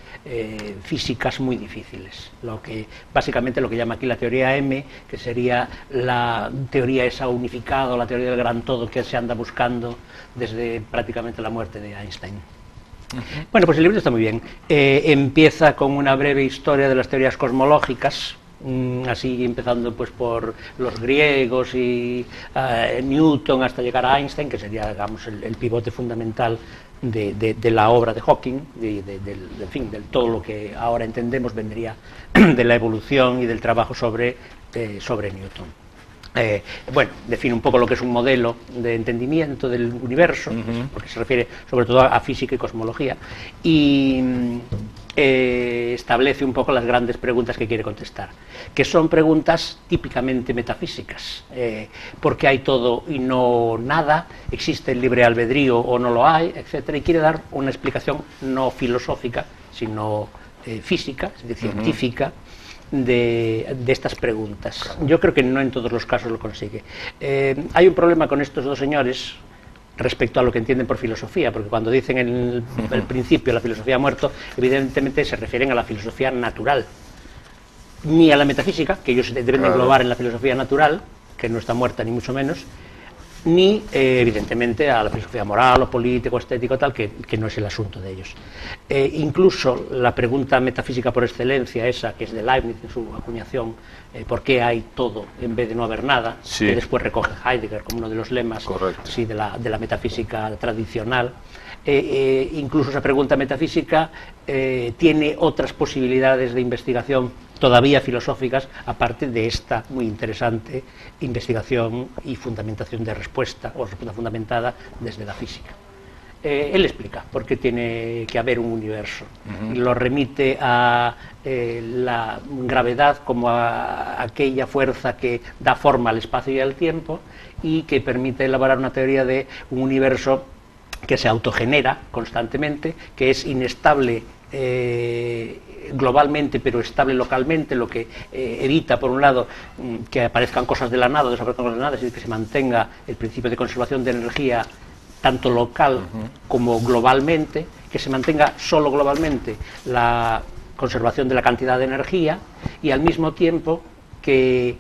físicas muy difíciles, básicamente lo que llama aquí la teoría M, que sería la teoría esa unificada, o la teoría del gran todo que se anda buscando desde prácticamente la muerte de Einstein. Bueno, pues el libro está muy bien. Empieza con una breve historia de las teorías cosmológicas, así empezando pues por los griegos y Newton hasta llegar a Einstein, que sería, digamos, el pivote fundamental de la obra de Hawking, en fin, de todo lo que ahora entendemos vendría de la evolución y del trabajo sobre Newton. Bueno, define un poco lo que es un modelo de entendimiento del universo, porque se refiere sobre todo a física y cosmología, y establece un poco las grandes preguntas que quiere contestar, que son preguntas típicamente metafísicas. ¿Por qué hay todo y no nada? ¿Existe el libre albedrío o no lo hay? Etcétera. Y quiere dar una explicación no filosófica, sino física, es decir, científica, de estas preguntas. Yo creo que no en todos los casos lo consigue. Hay un problema con estos dos señores respecto a lo que entienden por filosofía, porque cuando dicen en el principio la filosofía ha muerto, evidentemente se refieren a la filosofía natural, ni a la metafísica, que ellos deben englobar en la filosofía natural, que no está muerta ni mucho menos, ni evidentemente a la filosofía moral o político, estético, tal, que no es el asunto de ellos. Incluso la pregunta metafísica por excelencia, esa que es de Leibniz en su acuñación, ¿por qué hay todo en vez de no haber nada? Sí. Que después recoge Heidegger como uno de los lemas, sí, de la metafísica tradicional. Incluso esa pregunta metafísica tiene otras posibilidades de investigación todavía filosóficas, aparte de esta muy interesante investigación y fundamentación de respuesta, o respuesta fundamentada desde la física. Él explica por qué tiene que haber un universo. Lo remite a la gravedad como a aquella fuerza que da forma al espacio y al tiempo, y que permite elaborar una teoría de un universo que se autogenera constantemente, que es inestable globalmente pero estable localmente, lo que evita, por un lado, que aparezcan cosas de la nada, desaparezcan cosas de la nada, es decir, que se mantenga el principio de conservación de energía tanto local como globalmente, que se mantenga solo globalmente la conservación de la cantidad de energía, y al mismo tiempo que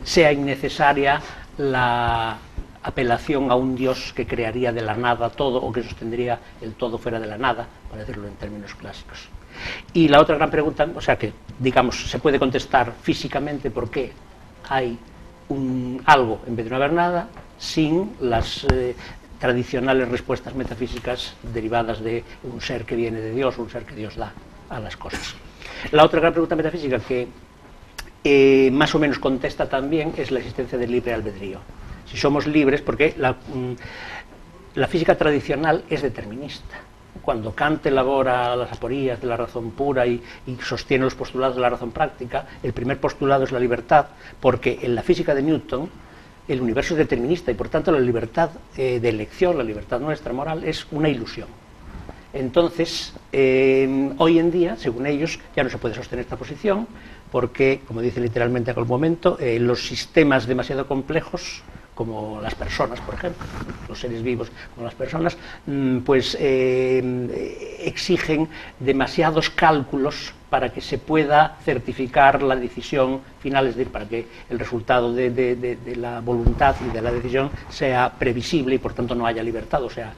sea innecesaria la apelación a un Dios que crearía de la nada todo, o que sostendría el todo fuera de la nada, para decirlo en términos clásicos. Y la otra gran pregunta, o sea que, digamos, se puede contestar físicamente por qué hay algo en vez de no haber nada, sin las tradicionales respuestas metafísicas derivadas de un ser que viene de Dios, un ser que Dios da a las cosas. La otra gran pregunta metafísica que más o menos contesta también es la existencia del libre albedrío. Si somos libres, porque la física tradicional es determinista. Cuando Kant elabora las aporías de la razón pura y sostiene los postulados de la razón práctica, el primer postulado es la libertad, porque en la física de Newton el universo es determinista y por tanto la libertad de elección, la libertad nuestra moral, es una ilusión. Entonces, hoy en día, según ellos, ya no se puede sostener esta posición, porque, como dice literalmente en aquel momento, los sistemas demasiado complejos, como las personas, por ejemplo, los seres vivos como las personas, pues exigen demasiados cálculos para que se pueda certificar la decisión final, es decir, para que el resultado de la voluntad y de la decisión sea previsible y por tanto no haya libertad, o sea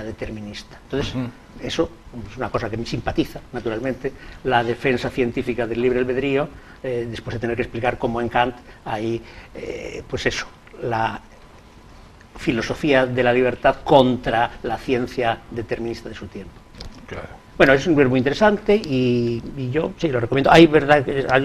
determinista. Entonces, eso es una cosa que me simpatiza, naturalmente, la defensa científica del libre albedrío, después de tener que explicar cómo en Kant hay, pues eso, la filosofía de la libertad contra la ciencia determinista de su tiempo. Claro. Bueno, es un libro muy interesante y yo sí lo recomiendo. Hay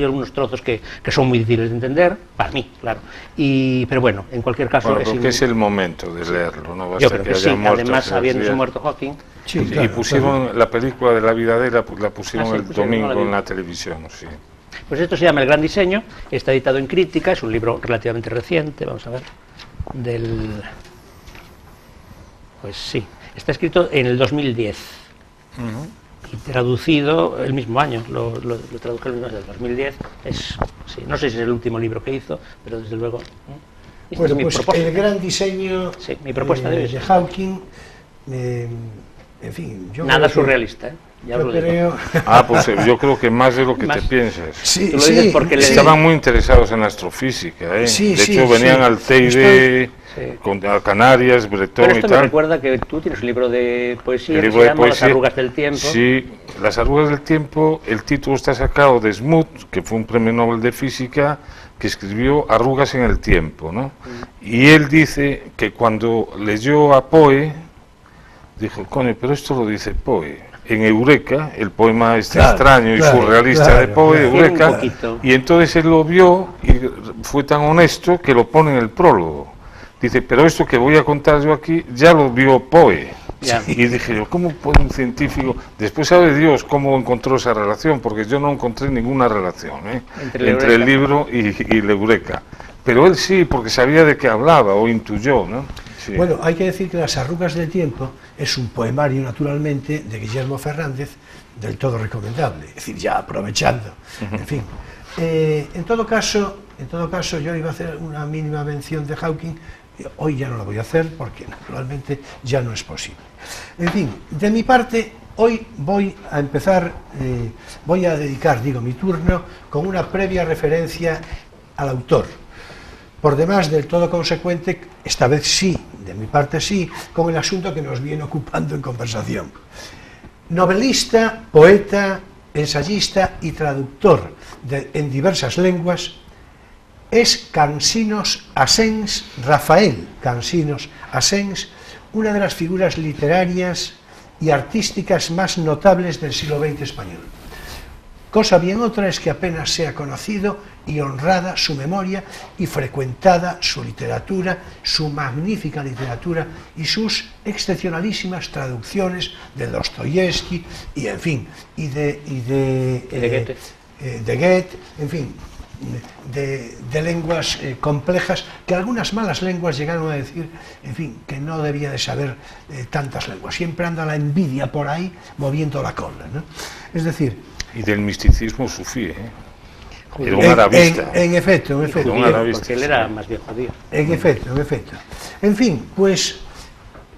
algunos trozos que son muy difíciles de entender, para mí, claro. Pero bueno, en cualquier caso... Bueno, porque es el momento de leerlo, ¿no? Yo creo que sí, además habiéndose muerto Hawking... Sí, claro, y pusieron la película de La vida de él, la pusieron el domingo en la televisión, sí. Pues esto se llama El gran diseño, está editado en Crítica, es un libro relativamente reciente, vamos a ver, pues sí, está escrito en el 2010. Y traducido el mismo año, lo tradujo el mismo año, del 2010, sí, no sé si es el último libro que hizo, pero desde luego... Bueno, pues el gran diseño sí, mi propuesta de Hawking, en fin... Nada surrealista, ¿eh? Ya yo creo... pues yo creo que más de lo que te piensas. Sí, tú lo dices porque estaban muy interesados en la astrofísica, ¿eh? Sí, de hecho venían al Teide, a Canarias, Bretón y tal. Pero esto me recuerda que tú tienes un libro de poesía que se llama Las arrugas del tiempo. Sí, Las arrugas del tiempo, el título está sacado de Smoot, que fue un premio Nobel de Física, que escribió Arrugas en el tiempo, ¿no? Y él dice que cuando leyó a Poe, dijo, coño, pero esto lo dice Poe. En Eureka, el poema extraño y surrealista de Poe, Eureka, y entonces él lo vio y fue tan honesto que lo pone en el prólogo. Dice, pero esto que voy a contar yo aquí ya lo vio Poe. Ya. Y dije yo, ¿cómo puede un científico? Después sabe Dios cómo encontró esa relación, porque yo no encontré ninguna relación entre el libro y la Eureka. Pero él sí, porque sabía de qué hablaba o intuyó, ¿no? Sí. Bueno, hay que decir que Las arrugas del tiempo es un poemario, naturalmente, de Guillermo Fernández, del todo recomendable, es decir, ya aprovechando, en fin. En todo caso, yo iba a hacer una mínima mención de Hawking, hoy ya no lo voy a hacer porque naturalmente ya no es posible. En fin, de mi parte, hoy voy a empezar, voy a dedicar, mi turno con una previa referencia al autor. Por demás, del todo consecuente, esta vez sí, de mi parte sí, con el asunto que nos viene ocupando en conversación. Novelista, poeta, ensayista y traductor en diversas lenguas, es Cansinos Asens, Rafael Cansinos Asens, una de las figuras literarias y artísticas más notables del siglo XX español. Cosa bien otra es que apenas sea conocido y honrada su memoria y frecuentada su literatura, su magnífica literatura y sus excepcionalísimas traducciones de Dostoyevsky y en fin, y de Goethe, en fin, de lenguas complejas, que algunas malas lenguas llegaron a decir, en fin, que no debía de saber tantas lenguas. Siempre anda la envidia por ahí moviendo la cola, ¿no? Es decir... Y del misticismo sufí, era un arabista. En efecto. Judío, porque él era más bien judío. En efecto. En fin, pues,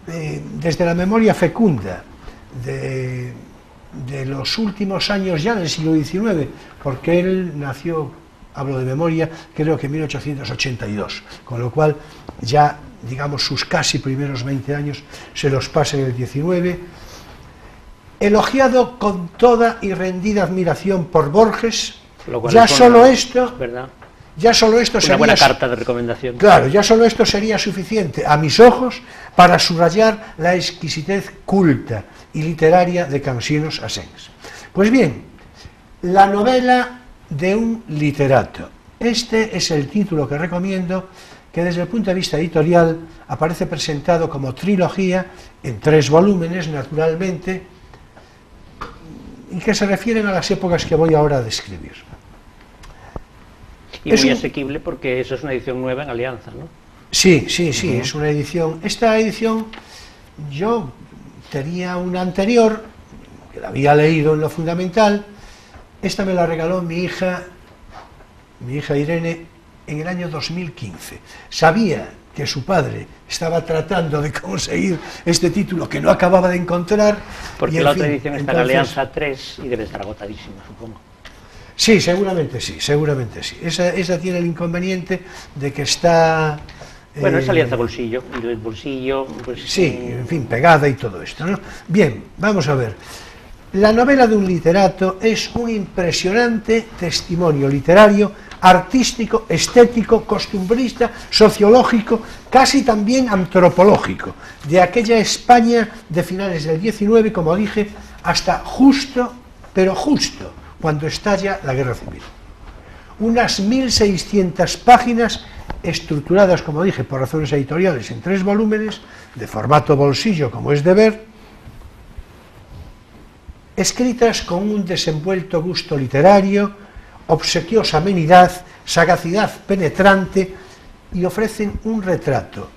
desde la memoria fecunda de los últimos años ya del siglo XIX, porque él nació, hablo de memoria, creo que en 1882, con lo cual ya, digamos, sus casi primeros 20 años se los pasa en el XIX, elogiado con toda y rendida admiración por Borges, ya solo esto sería... Una buena carta de recomendación. Claro, ya solo esto sería suficiente, a mis ojos, para subrayar la exquisitez culta y literaria de Cansinos Asens. Pues bien, la novela de un literato. Este es el título que recomiendo, que desde el punto de vista editorial aparece presentado como trilogía, en 3 volúmenes, naturalmente, y que se refieren a las épocas que voy ahora a describir. Y muy asequible porque eso es una edición nueva en Alianza, ¿no? Sí, es una edición. Esta edición, yo tenía una anterior, que la había leído en lo fundamental. Esta me la regaló mi hija Irene, en el año 2015. Sabía que su padre estaba tratando de conseguir este título que no acababa de encontrar. Porque la otra edición está en Alianza 3 y debe estar agotadísima, supongo. Sí, seguramente sí. Esa tiene el inconveniente de que está... Bueno, es Alianza Bolsillo, y el bolsillo... Pues, sí, en fin, pegada y todo esto, ¿no? Bien, vamos a ver. La novela de un literato es un impresionante testimonio literario, artístico, estético, costumbrista, sociológico, casi también antropológico, de aquella España de finales del XIX, como dije, hasta justo, pero justo, cuando estalla la guerra civil. Unas 1600 páginas estructuradas, como dije, por razones editoriales en 3 volúmenes, de formato bolsillo, como es de ver, escritas con un desenvuelto gusto literario, obsequiosa amenidad, sagacidad penetrante, y ofrecen un retrato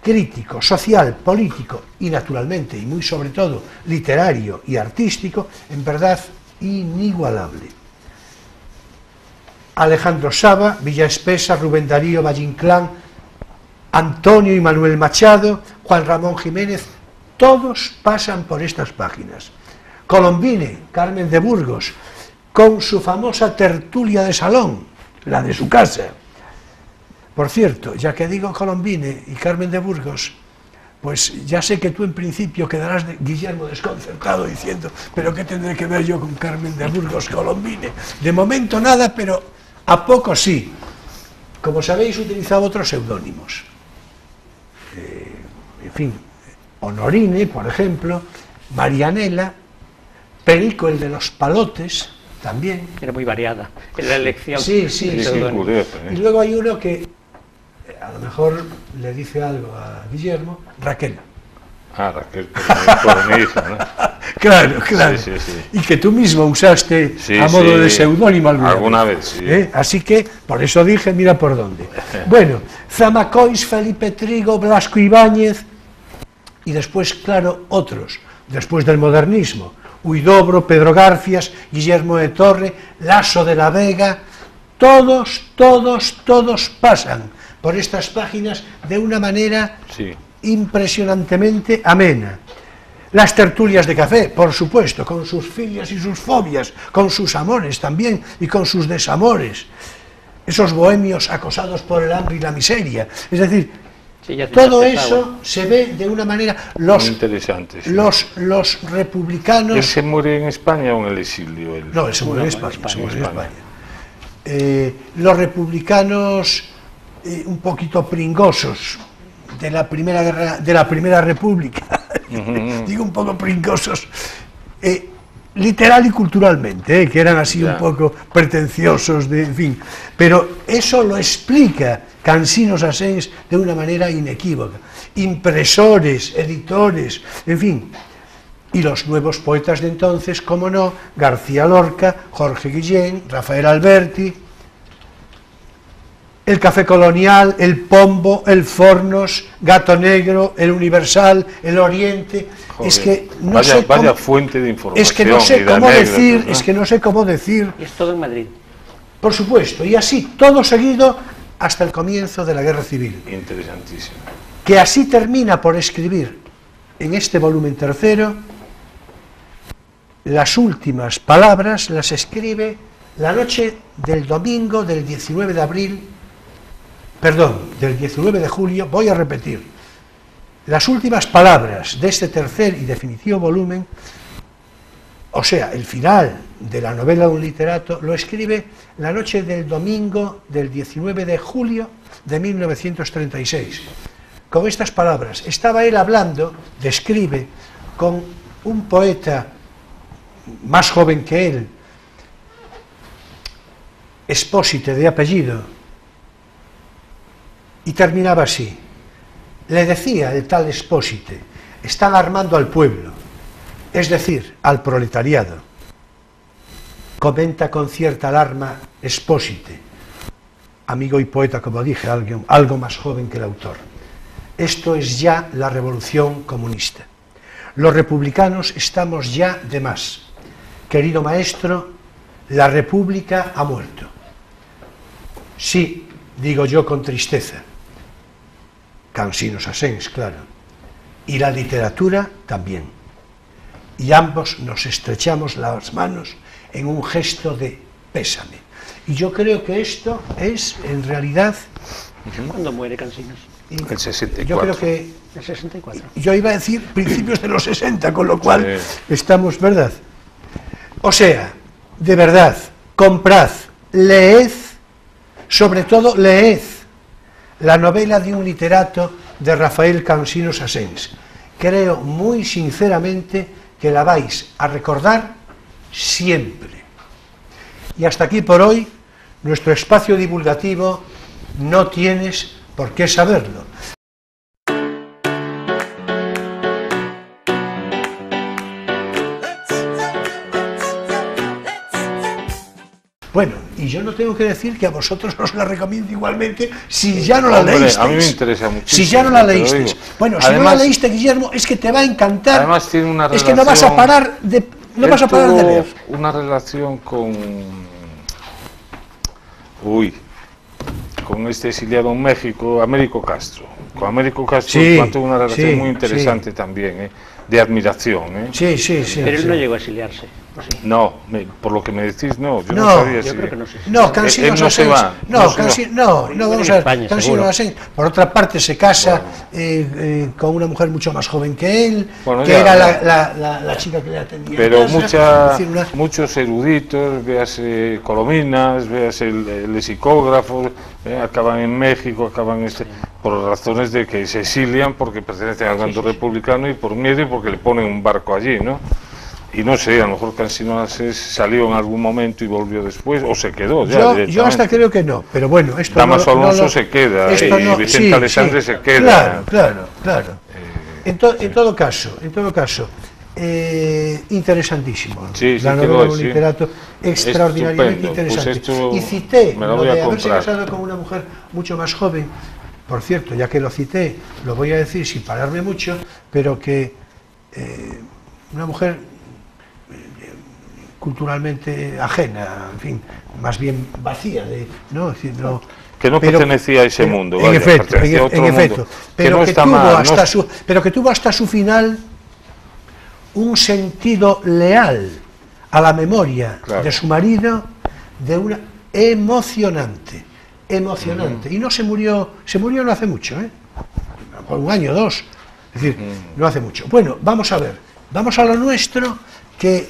crítico, social, político y naturalmente, y muy sobre todo, literario y artístico, en verdad inigualable. Alejandro Saba, Villa Espesa, Rubén Darío, Valle Inclán, Antonio y Manuel Machado, Juan Ramón Jiménez, todos pasan por estas páginas. Colombine, Carmen de Burgos, con su famosa tertulia de salón, la de su casa. Por cierto, ya que digo Colombine y Carmen de Burgos, pues ya sé que tú en principio quedarás, Guillermo, desconcertado diciendo, pero ¿qué tendré que ver yo con Carmen de Burgos, Colombine? De momento nada, pero a poco sí. Como sabéis, utilizaba otros seudónimos. En fin, Honorine, por ejemplo, Marianela, Perico, el de los palotes, también. Era muy variada en la elección. Sí. Y luego hay uno que a lo mejor le dice algo a Guillermo, Raquel. Raquel, por mi hija, ¿no? Claro. Sí. Y que tú mismo usaste a modo de seudónimo alguna vez. Sí. Así que, por eso dije, mira por dónde. Bueno, Zamacois, Felipe Trigo, Blasco Ibáñez, y después, claro, otros, después del modernismo, Huidobro, Pedro Garfias, Guillermo de Torre, Laso de la Vega, todos pasan por estas páginas de una manera impresionantemente amena. Las tertulias de café, por supuesto, con sus filias y sus fobias, con sus amores también y con sus desamores, esos bohemios acosados por el hambre y la miseria, es decir, todo eso se ve de una manera. Muy interesante. Sí. Los republicanos. ¿Él se muere en España o en el exilio? No, él se muere en España. Los republicanos un poquito pringosos de la Primera República, digo un poco pringosos, literal y culturalmente, que eran así un poco pretenciosos, en fin, pero eso lo explica Cansinos Asens de una manera inequívoca. Impresores, editores, en fin, y los nuevos poetas de entonces, como no, García Lorca, Jorge Guillén, Rafael Alberti, el Café Colonial, el Pombo, el Fornos, Gato Negro, el Universal, el Oriente. Joder, es que no vaya, sé cómo, vaya fuente de información. es que no sé cómo decir, Y es todo en Madrid. Por supuesto, y así todo seguido hasta el comienzo de la Guerra Civil. Interesantísimo. Que así termina por escribir en este volumen tercero. Las últimas palabras las escribe la noche del domingo del 19 de abril, perdón, del 19 de julio, voy a repetir, las últimas palabras de este tercer y definitivo volumen, o sea, el final de la novela de un literato, lo escribe la noche del domingo del 19 de julio de 1936. Con estas palabras, estaba él hablando, describe, con un poeta más joven que él, Espósite de apellido, y terminaba así. Le decía el tal Espósite, están armando al pueblo, es decir, al proletariado. Comenta con cierta alarma Espósite, amigo y poeta, como dije, algo más joven que el autor. Esto es ya la revolución comunista. Los republicanos estamos ya de más. Querido maestro, la república ha muerto. Sí, digo yo con tristeza. Cansinos Asens, claro. Y la literatura también. Y ambos nos estrechamos las manos en un gesto de pésame. Y yo creo que esto es, en realidad... ¿Cuándo muere Cansinos? El 64. Yo creo que... El 64. Yo iba a decir principios de los 60, con lo cual estamos, ¿verdad? O sea, de verdad, comprad, leed, sobre todo leed la novela de un literato de Rafael Cansinos Asens. Creo muy sinceramente que la vais a recordar siempre. Y hasta aquí por hoy, nuestro espacio divulgativo. No tienes por qué saberlo. Bueno, y yo no tengo que decir que a vosotros os la recomiendo igualmente si ya no la leísteis. A mí me interesa muchísimo. Si ya no la leísteis. Bueno, si no la leíste, Guillermo, es que te va a encantar. Además tiene una relación, es que no vas a parar de, leer. Una relación con este exiliado en México, Américo Castro. Con Américo Castro tuvo una relación muy interesante también, de admiración. Sí. Pero él no llegó a exiliarse. Sí. No, por lo que me decís, no, yo no sabía. Yo creo que no sé. No, Cansinos no se va. No, vamos a ver. Cansinos Asens, por otra parte, se casa con una mujer mucho más joven que él, que era la chica que le atendía. Pero muchos eruditos, véase Colominas, véase el lexicógrafo, acaban en México, por razones de que se exilian porque pertenecen al bando republicano y por miedo y porque le ponen un barco allí, ¿no? Y no sé, a lo mejor Cansinos Asens salió en algún momento y volvió después, o se quedó ya. Yo hasta creo que no, pero bueno, esto Damaso Alonso se queda, y Vicente Alexandre se queda. Claro. En todo caso, interesantísimo. La novela de un literato extraordinariamente interesante. Pues y cité lo de haberse casado con una mujer mucho más joven. Por cierto, ya que lo cité, lo voy a decir sin pararme mucho, pero que una mujer culturalmente ajena, en fin, más bien vacía, que no pertenecía a ese mundo, en efecto, pero que tuvo hasta su final un sentido leal a la memoria de su marido, de una emocionante, y no se murió no hace mucho, por un año o dos, es decir, no hace mucho. Bueno, vamos a ver, vamos a lo nuestro, que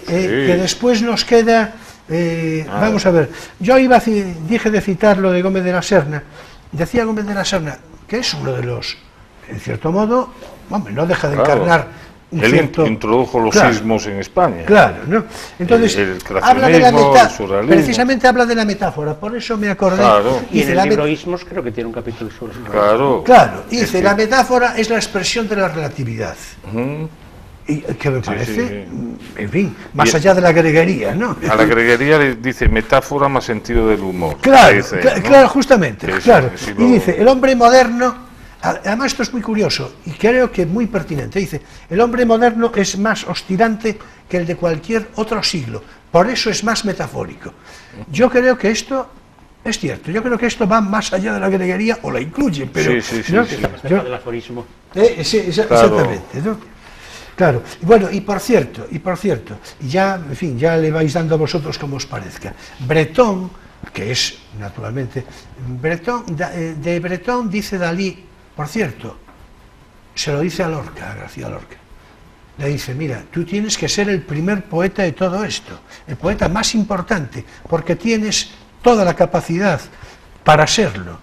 después nos queda. Vamos a ver, yo dije de citar lo de Gómez de la Serna. Decía Gómez de la Serna que es uno de los, en cierto modo, hombre, no deja de encarnar él introdujo los sismos en España. Claro, ¿no? Entonces, habla de la metáfora, precisamente habla de la metáfora, por eso me acordé. Y en el libro Ismos creo que tiene un capítulo sobre eso. Claro, dice, la metáfora es la expresión de la relatividad. Y que me parece, en fin, más allá de la greguería, ¿no? A la greguería le dice metáfora más sentido del humor. Claro, justamente, Y dice, el hombre moderno, además esto es muy curioso y creo que muy pertinente, dice, el hombre moderno es más oscilante que el de cualquier otro siglo, por eso es más metafórico. Yo creo que esto es cierto, yo creo que esto va más allá de la greguería, o la incluye, pero... del aforismo. Exactamente, ¿no? Claro, bueno, y por cierto, ya, en fin, ya le vais dando a vosotros como os parezca. Bretón, que es, naturalmente, de Bretón dice Dalí, por cierto, se lo dice a García Lorca, le dice, mira, tú tienes que ser el primer poeta de todo esto, el poeta más importante, porque tienes toda la capacidad para serlo,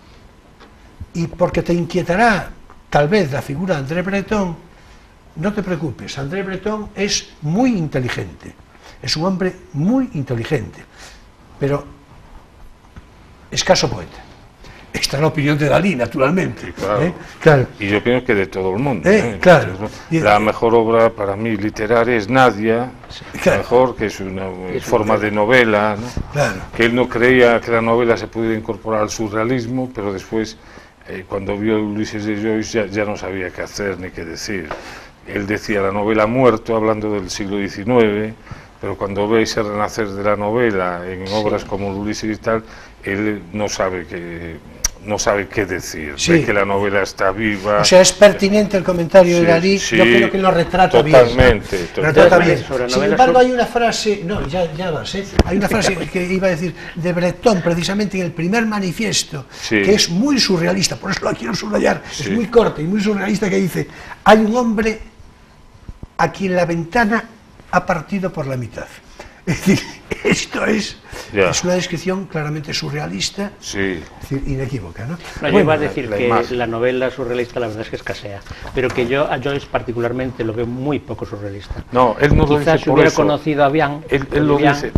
y porque te inquietará, tal vez, la figura de André Breton. No te preocupes, André Breton es muy inteligente, es un hombre muy inteligente, pero escaso poeta. Esta es la opinión de Dalí, naturalmente. Claro. Y yo pienso que de todo el mundo. La mejor obra para mí literaria es Nadia, mejor, que es una forma de novela, ¿no? Que él no creía que la novela se pudiera incorporar al surrealismo, pero después, cuando vio Ulises de Joyce, ya no sabía qué hacer ni qué decir. Él decía la novela ha muerto, hablando del siglo XIX, pero cuando veis el renacer de la novela en obras como Ulises y tal, él no sabe qué decir, ve que la novela está viva. O sea, es pertinente el comentario de Dalí, yo creo que lo retrata bien. Totalmente. Sin embargo, hay una frase, hay una frase que iba a decir de Breton, precisamente en el primer manifiesto, que es muy surrealista, por eso la quiero subrayar, es muy corta y muy surrealista, que dice, hay un hombre a quien la ventana ha partido por la mitad. Es decir, esto es Es una descripción claramente surrealista, sí. Es decir, inequívoca, ¿no? No, yo iba a decir que la novela surrealista la verdad es que escasea, pero que yo a Joyce particularmente lo veo muy poco surrealista. No, él no lo dice por eso. Quizás si hubiera conocido a Bian, él lo dice.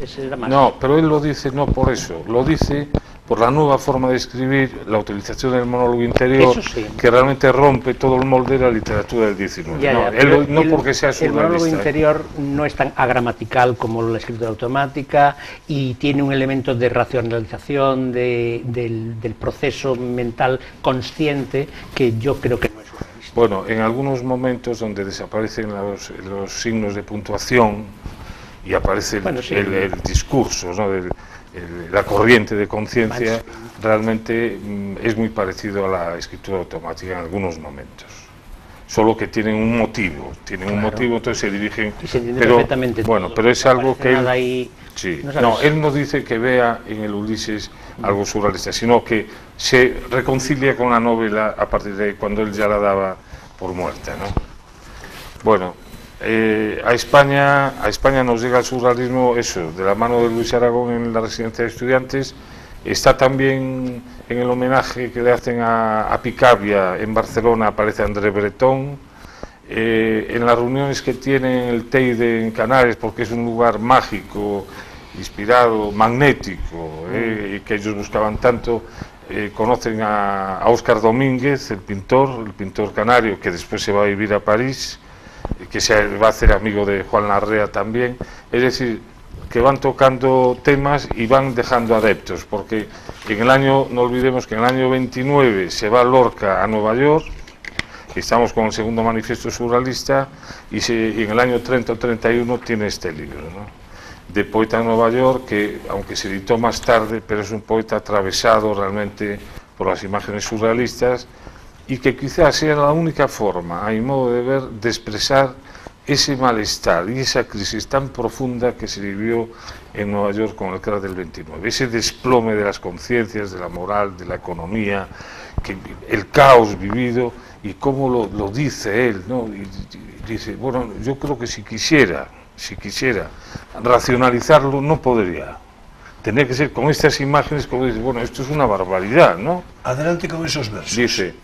No, pero él lo dice no por eso, lo dice por la nueva forma de escribir, la utilización del monólogo interior, sí, que realmente rompe todo el molde de la literatura del XIX. No porque sea surrealista. El monólogo interior no es tan agramatical como la escritura automática y tiene un elemento de racionalización del proceso mental consciente que yo creo que no es surrealista. Bueno, en algunos momentos donde desaparecen los signos de puntuación y aparece el discurso, ¿no?, la corriente de conciencia, realmente es muy parecido a la escritura automática en algunos momentos, solo que tienen un motivo, entonces se dirigen, y se entiende perfectamente bueno, todo, pero es algo que él no dice que vea en el Ulises algo surrealista, sino que se reconcilia con la novela a partir de cuando él ya la daba por muerta, ¿no? Bueno, a España nos llega el surrealismo, eso, de la mano de Luis Aragón en la Residencia de Estudiantes. Está también en el homenaje que le hacen a Picabia en Barcelona, aparece André Breton. En las reuniones que tienen el Teide en Canarias, porque es un lugar mágico, inspirado, magnético, y que ellos buscaban tanto, conocen a Óscar Domínguez, el pintor canario, que después se va a vivir a París, que se va a hacer amigo de Juan Larrea también. Es decir, que van tocando temas y van dejando adeptos, porque no olvidemos que en el año 29 se va Lorca a Nueva York, estamos con el segundo manifiesto surrealista, y en el año 30 o 31 tiene este libro, ¿no?, de Poeta en Nueva York, que aunque se editó más tarde, pero es un poeta atravesado realmente por las imágenes surrealistas, y que quizás sea la única forma, a mi modo de ver, de expresar ese malestar y esa crisis tan profunda que se vivió en Nueva York con el crash del 29, ese desplome de las conciencias, de la moral, de la economía, el caos vivido, y cómo lo dice él, ¿no? Y dice, bueno, yo creo que si quisiera racionalizarlo, no podría. Tendría que ser con estas imágenes, como dice, bueno, esto es una barbaridad, ¿no? Adelante con esos versos. Dice,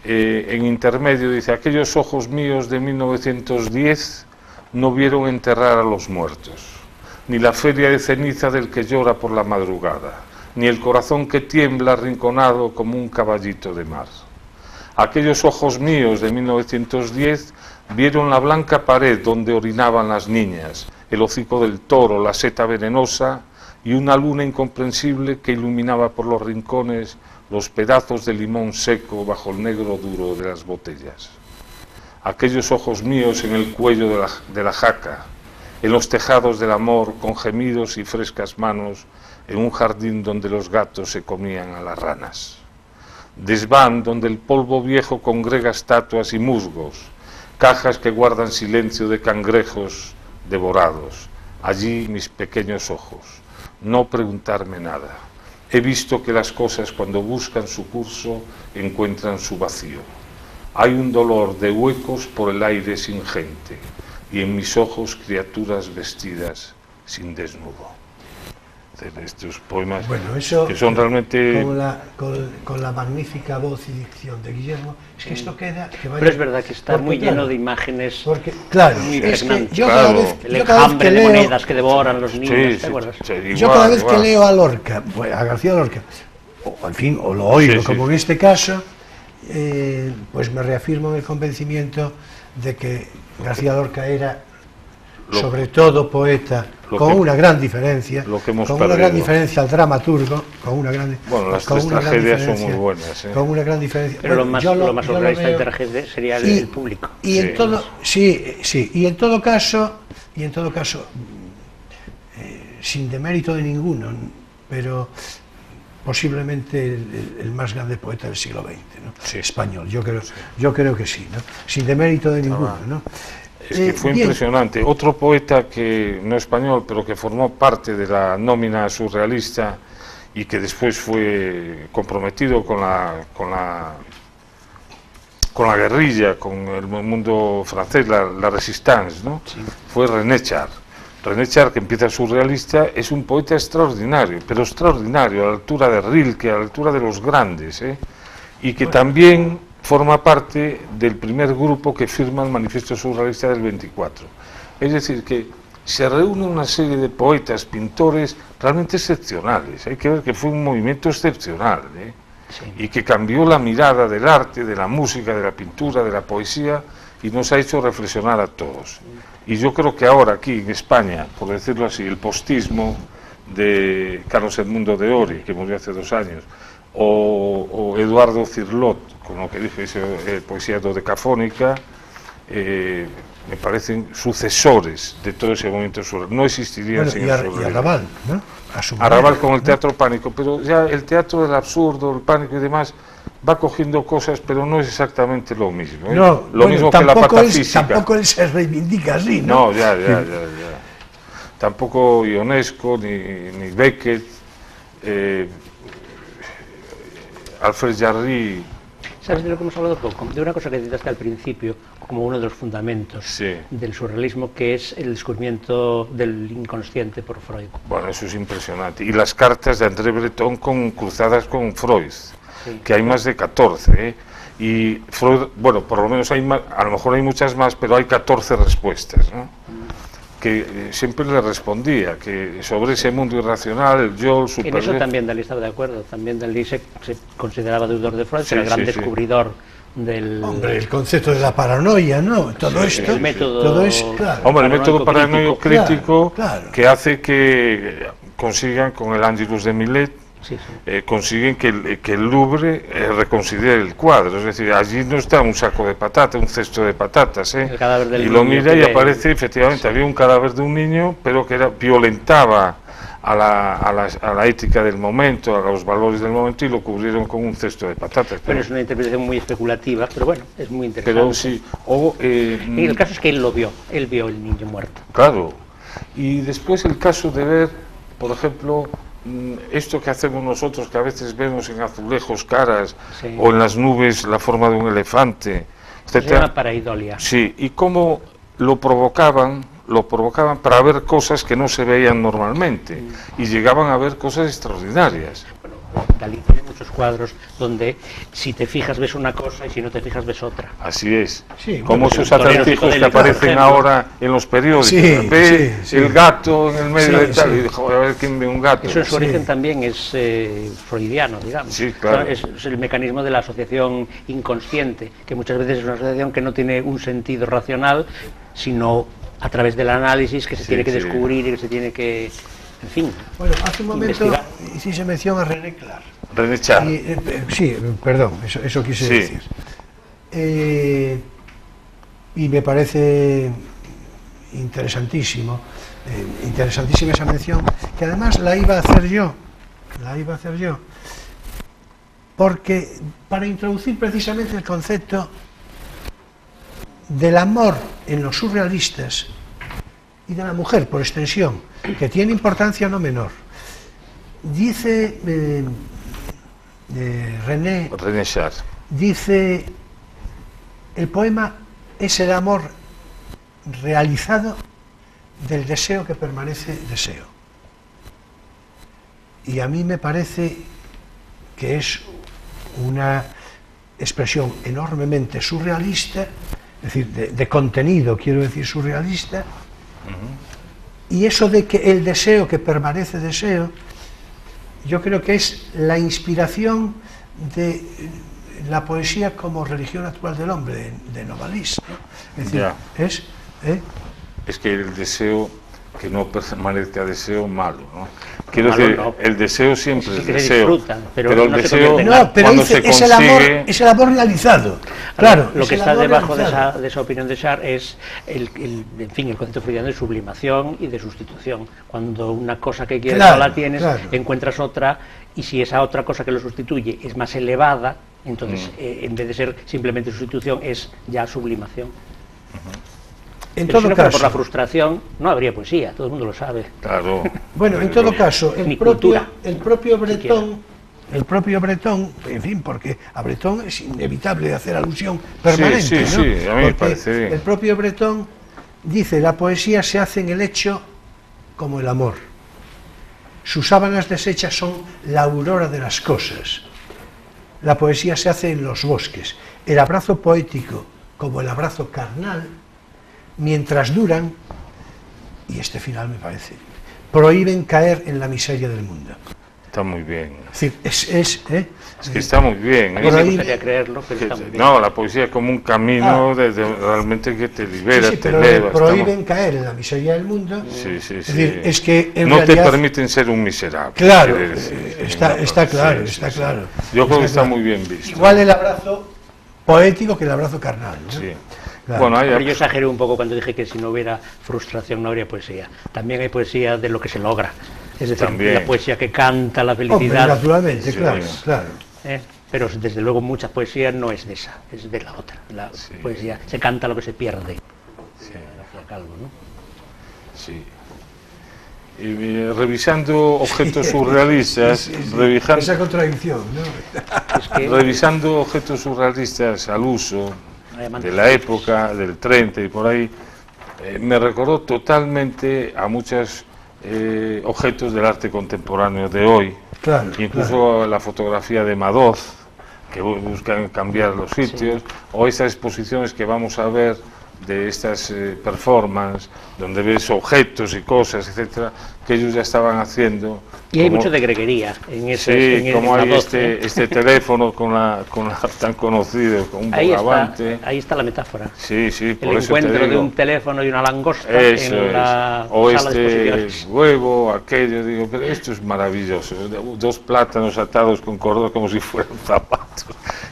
en intermedio, dice, aquellos ojos míos de 1910 no vieron enterrar a los muertos, ni la feria de ceniza del que llora por la madrugada, ni el corazón que tiembla arrinconado como un caballito de mar. Aquellos ojos míos de 1910 vieron la blanca pared donde orinaban las niñas, el hocico del toro, la seta venenosa y una luna incomprensible que iluminaba por los rincones los pedazos de limón seco bajo el negro duro de las botellas. Aquellos ojos míos en el cuello de la jaca, en los tejados del amor, con gemidos y frescas manos, en un jardín donde los gatos se comían a las ranas. Desván donde el polvo viejo congrega estatuas y musgos, cajas que guardan silencio de cangrejos devorados. Allí mis pequeños ojos, no preguntarme nada. He visto que las cosas cuando buscan su curso encuentran su vacío. Hay un dolor de huecos por el aire sin gente y en mis ojos criaturas vestidas sin desnudo. Estos poemas, bueno, eso, que son realmente... Con la magnífica voz y dicción de Guillermo, es que esto queda... Pero es verdad que está muy lleno de imágenes, porque, claro, muy pregnantes. El enjambre de monedas que devoran los niños, ¿te acuerdas? Yo cada vez que leo a Lorca, a García Lorca, o lo oigo, como en este caso, pues me reafirmo en el convencimiento de que García Lorca era sobre todo poeta, con una gran diferencia, al dramaturgo, con una gran bueno, las tres tragedias son muy buenas, con una gran diferencia. Pero lo más surrealista de tragedia sería el público. Y en todo, y en todo caso, sin demérito de ninguno, pero posiblemente el más grande poeta del siglo XX, ¿no? Español, yo creo que sí, ¿no? Sin demérito de ninguno, ¿no? Es que fue impresionante. Otro poeta que no español, pero que formó parte de la nómina surrealista y que después fue comprometido con la guerrilla, con el mundo francés, la Resistance, ¿no? Sí. Fue René Char. René Char, que empieza surrealista, es un poeta extraordinario, pero extraordinario, a la altura de Rilke, a la altura de los grandes, y que también forma parte del primer grupo que firma el Manifiesto Surrealista del 24. Es decir, que se reúne una serie de poetas, pintores realmente excepcionales. Hay que ver que fue un movimiento excepcional, sí, y que cambió la mirada del arte, de la música, de la pintura, de la poesía, y nos ha hecho reflexionar a todos. Y yo creo que ahora aquí en España, por decirlo así, el postismo de Carlos Edmundo de Ori, que murió hace 2 años, o Eduardo Cirlot, con lo que dije, poesía dodecafónica, me parecen sucesores de todo ese movimiento surrealista. No existirían sin el surrealismo. Y Arrabal, ¿no? Arrabal con el teatro pánico, pero ya el teatro del absurdo, el pánico y demás, va cogiendo cosas, pero no es exactamente lo mismo. No, lo mismo que la patafísica. Tampoco él se reivindica así, ¿no? No, ya. Tampoco Ionesco, ni Beckett, Alfred Jarry. ¿Sabes de lo que hemos hablado poco? De una cosa que citaste al principio, como uno de los fundamentos del surrealismo, que es el descubrimiento del inconsciente por Freud. Bueno, eso es impresionante. Y las cartas de André Breton cruzadas con Freud, que hay más de 14, Y Freud, bueno, por lo menos hay más, a lo mejor hay muchas más, pero hay 14 respuestas, ¿no? Que siempre le respondía, que sobre ese mundo irracional, el yo, el super... En eso también Dalí estaba de acuerdo, también Dalí se consideraba deudor de Freud, era el gran descubridor del... Hombre, el concepto de la paranoia, ¿no? Todo esto... El método... Todo es, claro. Hombre, el método paranoico crítico, claro. Que hace que consigan, con el Angelus de Millet, consiguen que el Louvre reconsidere el cuadro, es decir, allí no está un saco de patatas, un cesto de patatas, El cadáver del y lo niño mira y aparece, efectivamente, había un cadáver de un niño, pero que violentaba a la ética del momento, a los valores del momento, y lo cubrieron con un cesto de patatas. Bueno, es una interpretación muy especulativa, pero bueno, es muy interesante. Pero sí, y el caso es que él vio el niño muerto. Claro, y después el caso de ver, por ejemplo, esto que hacemos nosotros, que a veces vemos en azulejos caras, o en las nubes la forma de un elefante, etc. Se llama pareidolia. Sí, y cómo lo provocaban para ver cosas que no se veían normalmente, y llegaban a ver cosas extraordinarias. Bueno, Dalí tiene muchos cuadros donde si te fijas ves una cosa y si no te fijas ves otra. Así es. Sí, como esos acertijos que aparecen ahora en los periódicos. Ve el gato en el medio de tal, y dijo, a ver quién ve un gato. Eso en su origen también es freudiano, digamos. Sí, claro. Es el mecanismo de la asociación inconsciente, que muchas veces es una asociación que no tiene un sentido racional, sino a través del análisis que se tiene que descubrir y que se tiene que... En fin, bueno, hace un momento sí se menciona a René Char. René Char. Sí, perdón, eso quise decir. Y me parece interesantísima esa mención, que además la iba a hacer yo, porque para introducir precisamente el concepto del amor en los surrealistas y de la mujer, por extensión, que tiene importancia no menor. Dice René Char, dice, el poema es el amor realizado del deseo que permanece deseo. Y a mí me parece que es una expresión enormemente surrealista, es decir, de contenido, quiero decir, surrealista. Y eso de que el deseo que permanece deseo, yo creo que es la inspiración de la poesía como religión actual del hombre, de Novalis, ¿no? Es decir, es que el deseo que no permanezca deseo malo, ¿no? Quiero decir, el deseo siempre es deseo, pero el deseo cuando se consigue... es el amor realizado. Claro, lo que está debajo de esa opinión de Char es el concepto freudiano de sublimación y de sustitución. Cuando una cosa que quieres no la tienes, encuentras otra, y si esa otra cosa que lo sustituye es más elevada, entonces en vez de ser simplemente sustitución es ya sublimación. En pero todo si no caso, fuera por la frustración, no habría poesía, todo el mundo lo sabe. Claro. Bueno, en todo caso, el propio Breton, en fin, porque a Breton es inevitable hacer alusión permanente, ¿no? Sí, a mí me parece bien. El propio Breton dice, la poesía se hace en el hecho como el amor. Sus sábanas deshechas son la aurora de las cosas. La poesía se hace en los bosques. El abrazo poético, como el abrazo carnal, mientras duran, y este final me parece, prohíben caer en la miseria del mundo. Está muy bien. Es decir, es que está muy bien. A mí me gustaría creerlo, pero está muy bien. No, la poesía es como un camino realmente que te libera, sí, te pero eleva. Prohíben caer en la miseria del mundo. Es decir, es que en no realidad, te permiten ser un miserable. Claro, decir, está claro, está claro. Yo creo que está muy bien visto. Igual el abrazo poético que el abrazo carnal, ¿no? Sí. Claro. Bueno, yo exageré un poco cuando dije que si no hubiera frustración no habría poesía. También hay poesía de lo que se logra. Es decir, la poesía que canta la felicidad. Hombre, naturalmente, claro. Pero desde luego mucha poesía no es de esa, es de la otra. La poesía se canta lo que se pierde. Calvo, ¿no? Sí. Y, revisando objetos surrealistas, esa contradicción, ¿no? Revisando objetos surrealistas al uso de la época, del 30 y por ahí, me recordó totalmente a muchos objetos del arte contemporáneo de hoy, incluso la fotografía de Madoz, que buscan cambiar los sitios, o estas exposiciones que vamos a ver de estas performances, donde ves objetos y cosas, etcétera, que ellos ya estaban haciendo. Y hay mucho de greguería en ese. Sí, como hay este teléfono con la tan conocido, con un bogavante. Ahí está la metáfora. Sí, por el eso te digo. encuentro de un teléfono y una langosta en la o sala de exposiciones. huevo, aquello, digo, pero esto es maravilloso. Dos plátanos atados con cordón como si fueran zapatos.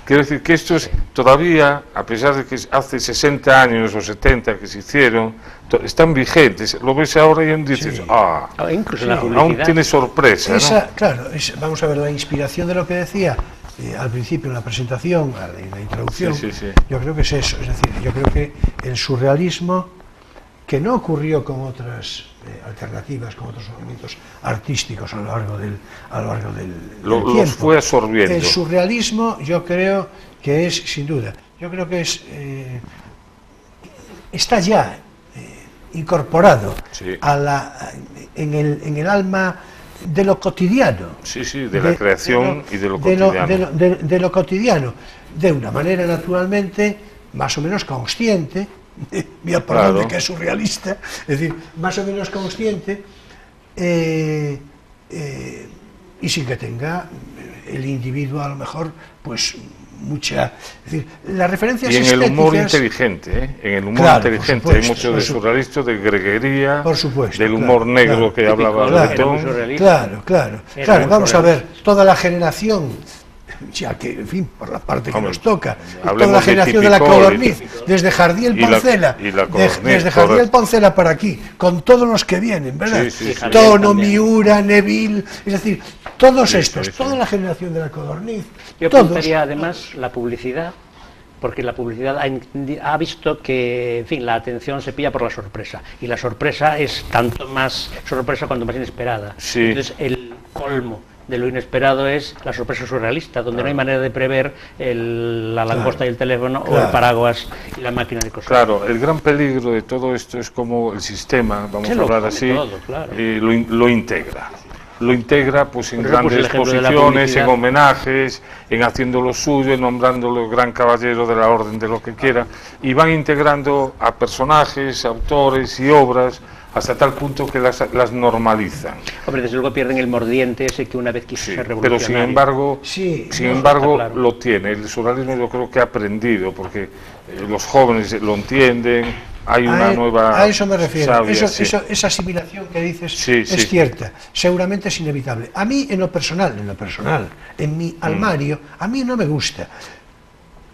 Quiero decir que esto es todavía, a pesar de que hace 60 años o 70 que se hicieron, están vigentes. Lo ves ahora y dices, incluso la publicidad. Aún tiene sorpresa, ¿no? Claro, vamos a ver, la inspiración de lo que decía al principio en la presentación, en la introducción, yo creo que es eso. Es decir, yo creo que el surrealismo, que no ocurrió con otras alternativas, con otros movimientos artísticos a lo largo del tiempo, los fue absorbiendo. El surrealismo, yo creo que es, sin duda, está ya incorporado en el alma de lo cotidiano. De la creación y de lo cotidiano. De lo cotidiano, de una manera naturalmente más o menos consciente, voy a hablar de que es surrealista, es decir, más o menos consciente, y sin que tenga el individuo a lo mejor pues mucha, es decir, las referencias estéticas. Y en el humor inteligente, en el humor inteligente hay mucho de surrealista, de greguería, del humor negro que hablaba Bretón. Claro, vamos a ver, toda la generación, ya que, en fin, por la parte que nos toca, toda la generación de la Codorniz, desde Jardiel Poncela, desde Jardiel Poncela para aquí, con todos los que vienen, ¿verdad? Tono, Miura, Neville, es decir, todos estos, toda la generación de la Codorniz. Yo pensaría además la publicidad, porque la publicidad ha visto que, en fin, la atención se pilla por la sorpresa, y la sorpresa es tanto más sorpresa cuanto más inesperada. Entonces, el colmo de lo inesperado es la sorpresa surrealista, donde no hay manera de prever la langosta y el teléfono, o el paraguas y la máquina de coser. Claro, el gran peligro de todo esto es como el sistema, vamos a hablar así, lo integra. Lo integra pues en grandes exposiciones, en homenajes, en haciendo lo suyo, en nombrándolo gran caballero de la orden de lo que quiera, y van integrando a personajes, autores y obras hasta tal punto que las normalizan. Hombre, desde luego pierden el mordiente ese que una vez quiso ser revolucionario. Pero sin embargo lo tiene. El surrealismo yo creo que ha aprendido, porque los jóvenes lo entienden. Hay una nueva... A eso me refiero. Esa asimilación que dices es cierta. Seguramente es inevitable. A mí, en lo personal, en mi armario, a mí no me gusta.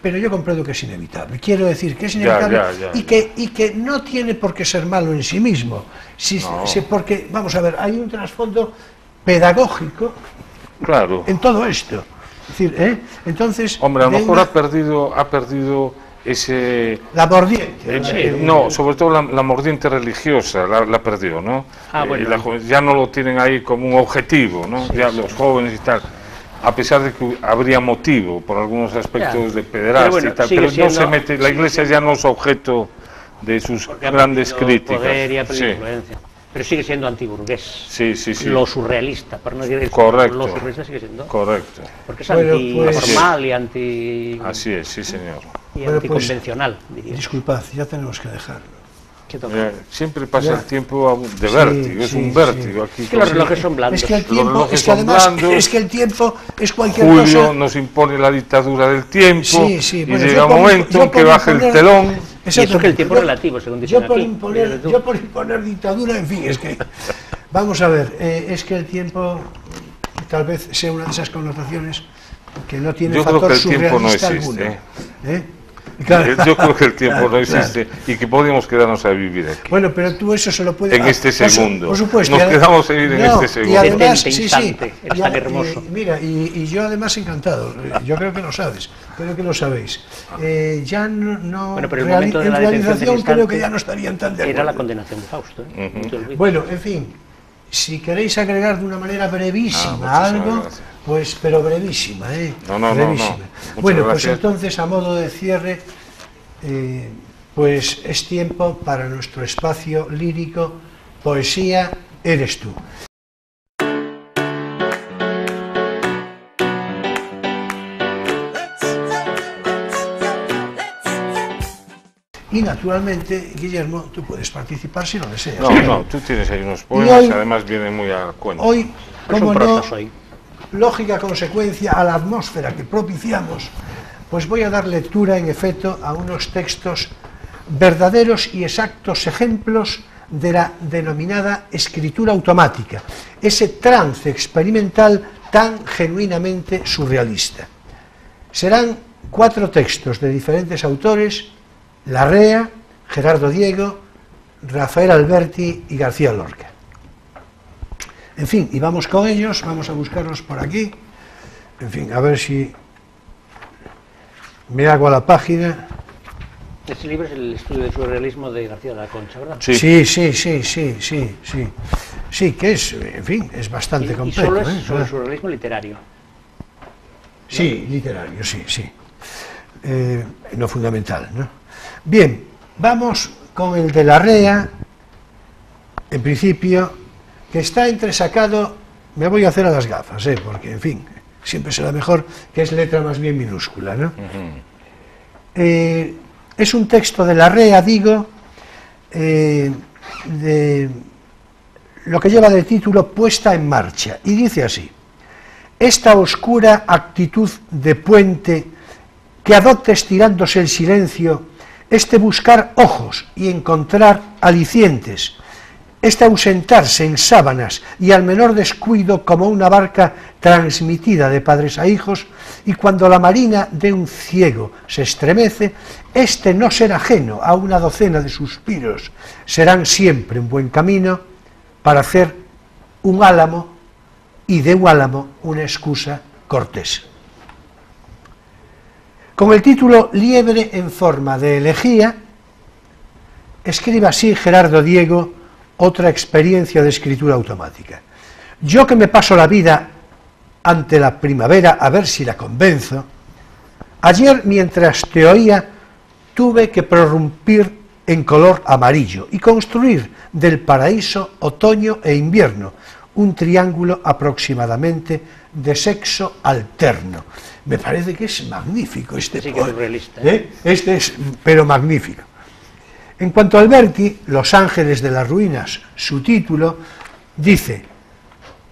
Pero yo comprendo que es inevitable. Quiero decir que es inevitable y que no tiene por qué ser malo en sí mismo. Porque, vamos a ver, hay un trasfondo pedagógico en todo esto. Es decir, entonces... Hombre, a lo mejor ha perdido ese... La mordiente. No, sobre todo la mordiente religiosa la perdió, ¿no? Ya no lo tienen ahí como un objetivo, ¿no? Ya los jóvenes y tal, a pesar de que habría motivo por algunos aspectos de pederastia y tal, pero no se mete, la Iglesia ya no es objeto de sus grandes críticas. Poder y influencia. Pero sigue siendo antiburgués. Sí, sí, sí. Lo surrealista, para no decir correcto. Lo surrealista sigue siendo. Correcto. Porque es antinormal y anti... Así es, sí, señor. Y anticonvencional, diría. Disculpad, ya tenemos que dejarlo. Siempre pasa el tiempo de vértigo, es un vértigo aquí. Es que los relojes son blandos. Es que el tiempo, es que el tiempo es cualquier cosa. Julio nos impone la dictadura del tiempo y llega un momento en que baja el telón. Y eso que el tiempo es relativo, según dicen aquí. Yo por imponer dictadura, en fin, es que... Vamos a ver, es que el tiempo tal vez sea una de esas connotaciones que no tiene factor surrealista alguno. Claro. Yo creo que el tiempo no existe y que podemos quedarnos a vivir aquí. Bueno, pero tú eso se lo puedes... En este segundo. Por supuesto. Nos quedamos a vivir en este segundo. Y además, es tan hermoso. Mira, y yo además encantado, yo creo que lo sabes, creo que lo sabéis. Ya no... Bueno, pero el momento de la realización creo que ya no estarían tan de acuerdo. Era la condenación de Fausto. Bueno, en fin, si queréis agregar de una manera brevísima algo... Gracias. Pues, pero brevísima, brevísima. No. Bueno, pues entonces, a modo de cierre, pues es tiempo para nuestro espacio lírico, Poesía eres tú. Y naturalmente, Guillermo, tú puedes participar si lo deseas. No, tú tienes ahí unos poemas y además vienen muy a cuento. Hoy, como no, lógica consecuencia a la atmósfera que propiciamos, pues voy a dar lectura en efecto a unos textos verdaderos y exactos ejemplos de la denominada escritura automática, ese trance experimental tan genuinamente surrealista. Serán 4 textos de diferentes autores: Larrea, Gerardo Diego, Rafael Alberti y García Lorca. En fin, y vamos con ellos, vamos a buscarlos por aquí. En fin, a ver si me hago a la página. Este libro es el estudio del surrealismo de García de la Concha, ¿verdad? Sí, que es, en fin, es bastante completo. Y solo es sobre el surrealismo literario. Sí, literario, sí. No fundamental, ¿no? Bien, vamos con el de Larrea, en principio, que está entresacado, me voy a hacer a las gafas, porque, en fin, siempre será mejor, que es letra más bien minúscula, ¿no? Es un texto de Larrea, digo, de lo que lleva de título Puesta en marcha, y dice así: esta oscura actitud de puente que adopta estirándose el silencio, este buscar ojos y encontrar alicientes, este ausentarse en sábanas y al menor descuido como una barca transmitida de padres a hijos, y cuando la marina de un ciego se estremece, este no ser ajeno a una docena de suspiros, serán siempre un buen camino para hacer un álamo, y de un álamo una excusa cortés. Con el título Liebre en forma de elegía, escribe así Gerardo Diego otra experiencia de escritura automática. Yo que me paso la vida ante la primavera a ver si la convenzo, ayer mientras te oía tuve que prorrumpir en color amarillo y construir del paraíso otoño e invierno un triángulo aproximadamente de sexo alterno. Me parece que es magnífico este sí, poema. Que es realista, Este es, pero magnífico. En cuanto a Alberti, Los ángeles de las ruinas, su título, dice: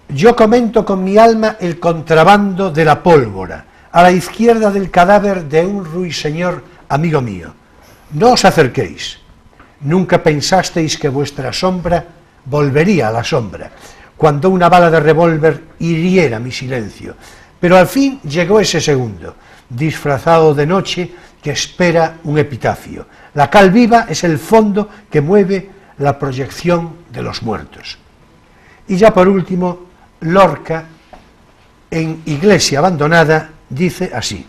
yo comento con mi alma el contrabando de la pólvora, a la izquierda del cadáver de un ruiseñor amigo mío. No os acerquéis. Nunca pensasteis que vuestra sombra volvería a la sombra, cuando una bala de revólver hiriera mi silencio. Pero al fin llegó ese segundo, disfrazado de noche, que espera un epitafio. La cal viva es el fondo que mueve la proyección de los muertos. Y ya por último, Lorca, en Iglesia abandonada, dice así: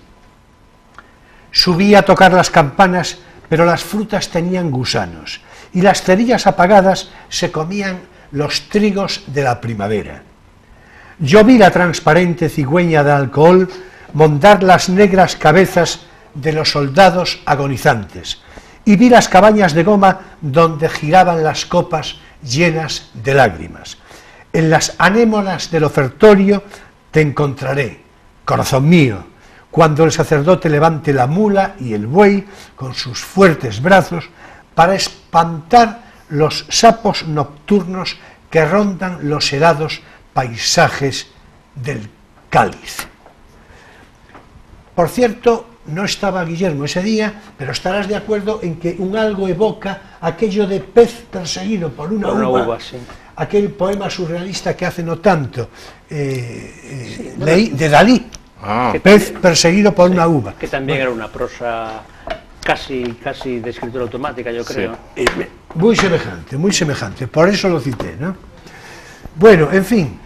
subí a tocar las campanas, pero las frutas tenían gusanos, y las cerillas apagadas se comían los trigos de la primavera. Yo vi la transparente cigüeña de alcohol montar las negras cabezas de los soldados agonizantes, y vi las cabañas de goma donde giraban las copas llenas de lágrimas. En las anémonas del ofertorio te encontraré, corazón mío, cuando el sacerdote levante la mula y el buey con sus fuertes brazos para espantar los sapos nocturnos que rondan los helados paisajes del Cáliz. Por cierto, no estaba Guillermo ese día, pero estarás de acuerdo en que un algo evoca aquello de pez perseguido por una uva, sí. Aquel poema surrealista que hace no tanto leí de Dalí, pez perseguido por una uva. Que también era una prosa casi de escritura automática, yo creo. Sí. Muy semejante, por eso lo cité, ¿no? Bueno, en fin,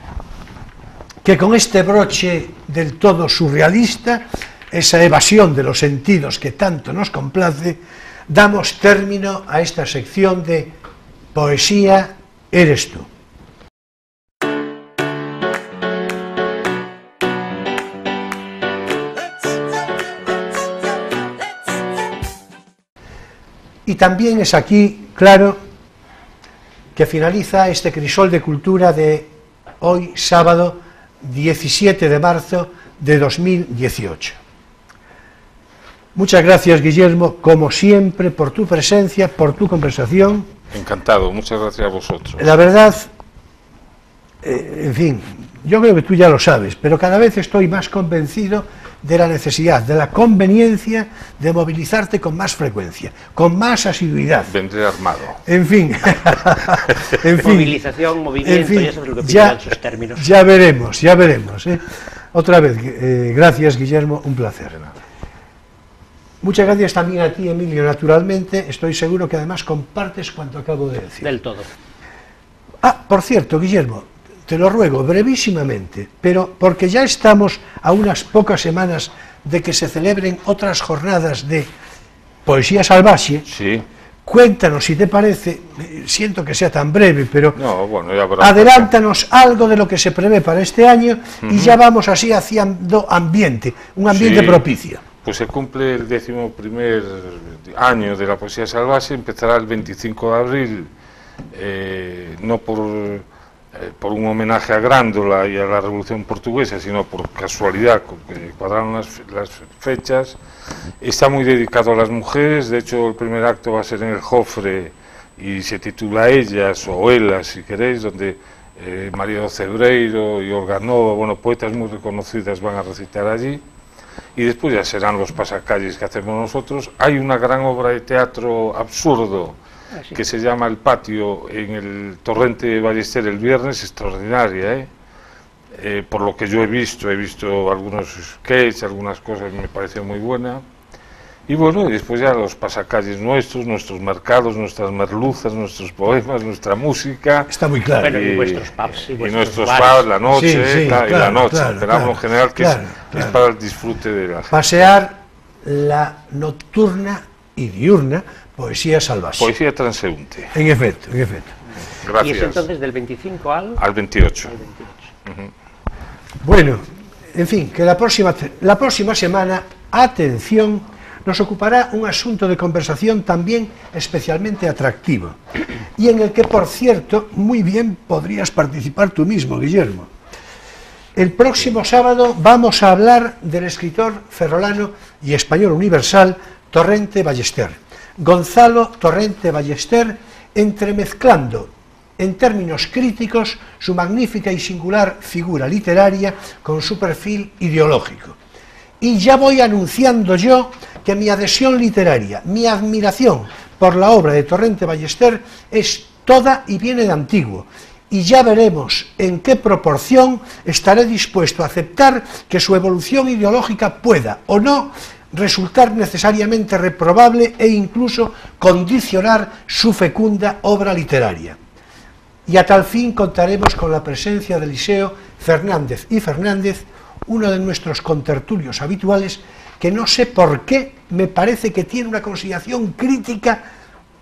que con este broche del todo surrealista, esa evasión de los sentidos que tanto nos complace, damos término a esta sección de Poesía eres tú. Y también es aquí, claro, que finaliza este crisol de cultura de hoy, sábado 17 de marzo de 2018. Muchas gracias, Guillermo, como siempre, por tu presencia, por tu conversación. Encantado, muchas gracias a vosotros. La verdad, en fin, yo creo que tú ya lo sabes, pero cada vez estoy más convencido de la necesidad, de la conveniencia de movilizarte con más frecuencia, con más asiduidad. Vendré armado. En fin, movilización, movimiento, en fin, ya sabes lo que piden esos términos. Ya veremos, Otra vez, gracias, Guillermo, un placer. Muchas gracias también a ti, Emilio, naturalmente, estoy seguro que además compartes cuanto acabo de decir. Del todo. Por cierto, Guillermo, te lo ruego brevísimamente, pero porque ya estamos a unas pocas semanas de que se celebren otras jornadas de poesía salvaje. Sí. Cuéntanos, si te parece, siento que sea tan breve, pero no, bueno, ya adelántanos algo de lo que se prevé para este año y ya vamos así haciendo ambiente, un ambiente propicio. Pues se cumple el 11º año de la poesía salvaje, empezará el 25 de abril, no por un homenaje a Grándola y a la Revolución Portuguesa, sino por casualidad, que cuadraron las fechas. Está muy dedicado a las mujeres, de hecho el primer acto va a ser en el Jofre y se titula Ellas o Elas, si queréis, donde María do Cebreiro y Olga Nova, bueno, poetas muy reconocidas van a recitar allí. Y después ya serán los pasacalles que hacemos nosotros. Hay una gran obra de teatro absurdo que se llama El Patio en el Torrente Ballester el viernes, extraordinaria, por lo que yo he visto algunos sketches, algunas cosas, me pareció muy buena. Y bueno, y después ya los pasacalles nuestros mercados, nuestras merluzas, nuestros poemas, nuestra música. Está muy claro. Bueno, y vuestros pubs. Y nuestros pubs, la noche, claro, y la noche. Claro, esperamos en general que es para el disfrute de la gente. Pasear la nocturna y diurna poesía salvaje. Poesía transeúnte. En efecto. Gracias. ¿Y es entonces del 25 al 28? Bueno, en fin, que la próxima semana, atención, nos ocupará un asunto de conversación también especialmente atractivo, y en el que, por cierto, muy bien podrías participar tú mismo, Guillermo. El próximo sábado vamos a hablar del escritor ferrolano y español universal Torrente Ballester, Gonzalo Torrente Ballester, entremezclando en términos críticos su magnífica y singular figura literaria con su perfil ideológico. Y ya voy anunciando yo que mi adhesión literaria, mi admiración por la obra de Torrente Ballester es toda y viene de antiguo, y ya veremos en qué proporción estaré dispuesto a aceptar que su evolución ideológica pueda o no resultar necesariamente reprobable e incluso condicionar su fecunda obra literaria. Y a tal fin contaremos con la presencia de Eliseo Fernández y Fernández, uno de nuestros contertulios habituales, que no sé por qué me parece que tiene una consideración crítica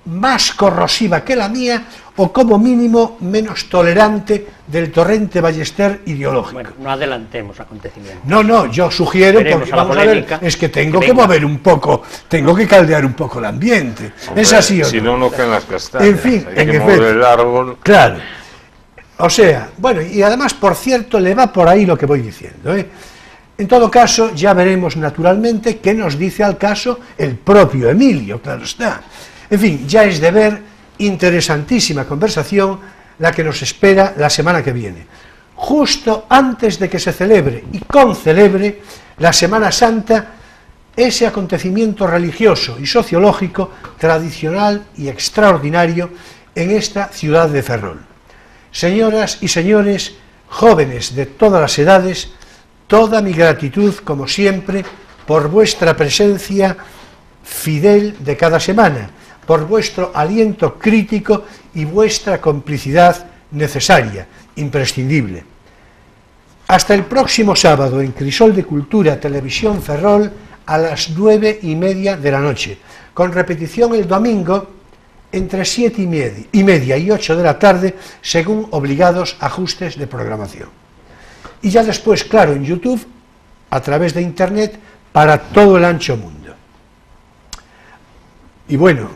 más corrosiva que la mía o como mínimo menos tolerante del torrente Ballester ideológico. Bueno, no adelantemos acontecimientos. No, yo sugiero, porque vamos a ver, es que tengo que mover un poco, tengo que caldear un poco el ambiente. Hombre, es así, ¿o no? Si no, no caen las castañas. En fin, hay que mover el árbol. Claro. O sea, bueno, y además, por cierto, le va por ahí lo que voy diciendo, ¿eh? En todo caso, ya veremos naturalmente qué nos dice al caso el propio Emilio, claro está. En fin, ya es de ver, interesantísima conversación la que nos espera la semana que viene, justo antes de que se celebre y concelebre la Semana Santa, ese acontecimiento religioso y sociológico tradicional y extraordinario en esta ciudad de Ferrol. Señoras y señores, jóvenes de todas las edades, toda mi gratitud, como siempre, por vuestra presencia fidel de cada semana, por vuestro aliento crítico y vuestra complicidad necesaria, imprescindible. Hasta el próximo sábado en Crisol de Cultura, Televisión Ferrol, a las 9:30 de la noche, con repetición el domingo entre 7:30 y 8 de la tarde, según obligados ajustes de programación. Y ya después, claro, en YouTube, a través de Internet, para todo el ancho mundo. Y bueno,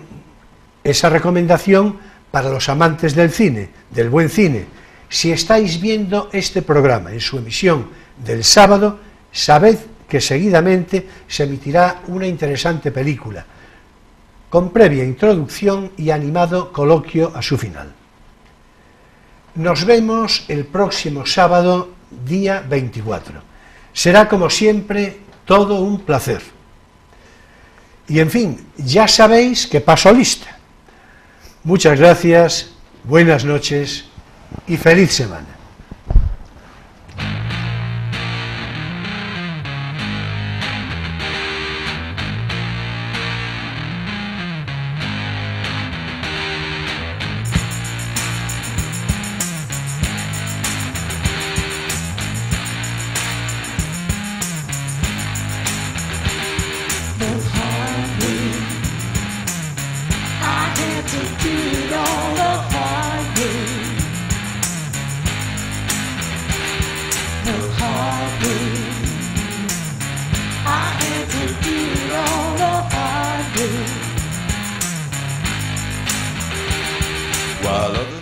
esa recomendación para los amantes del cine, del buen cine. Si estáis viendo este programa en su emisión del sábado, sabed que seguidamente se emitirá una interesante película, con previa introducción y animado coloquio a su final. Nos vemos el próximo sábado, día 24. Será, como siempre, todo un placer. Y en fin, ya sabéis que paso lista. Muchas gracias, buenas noches y feliz semana. While others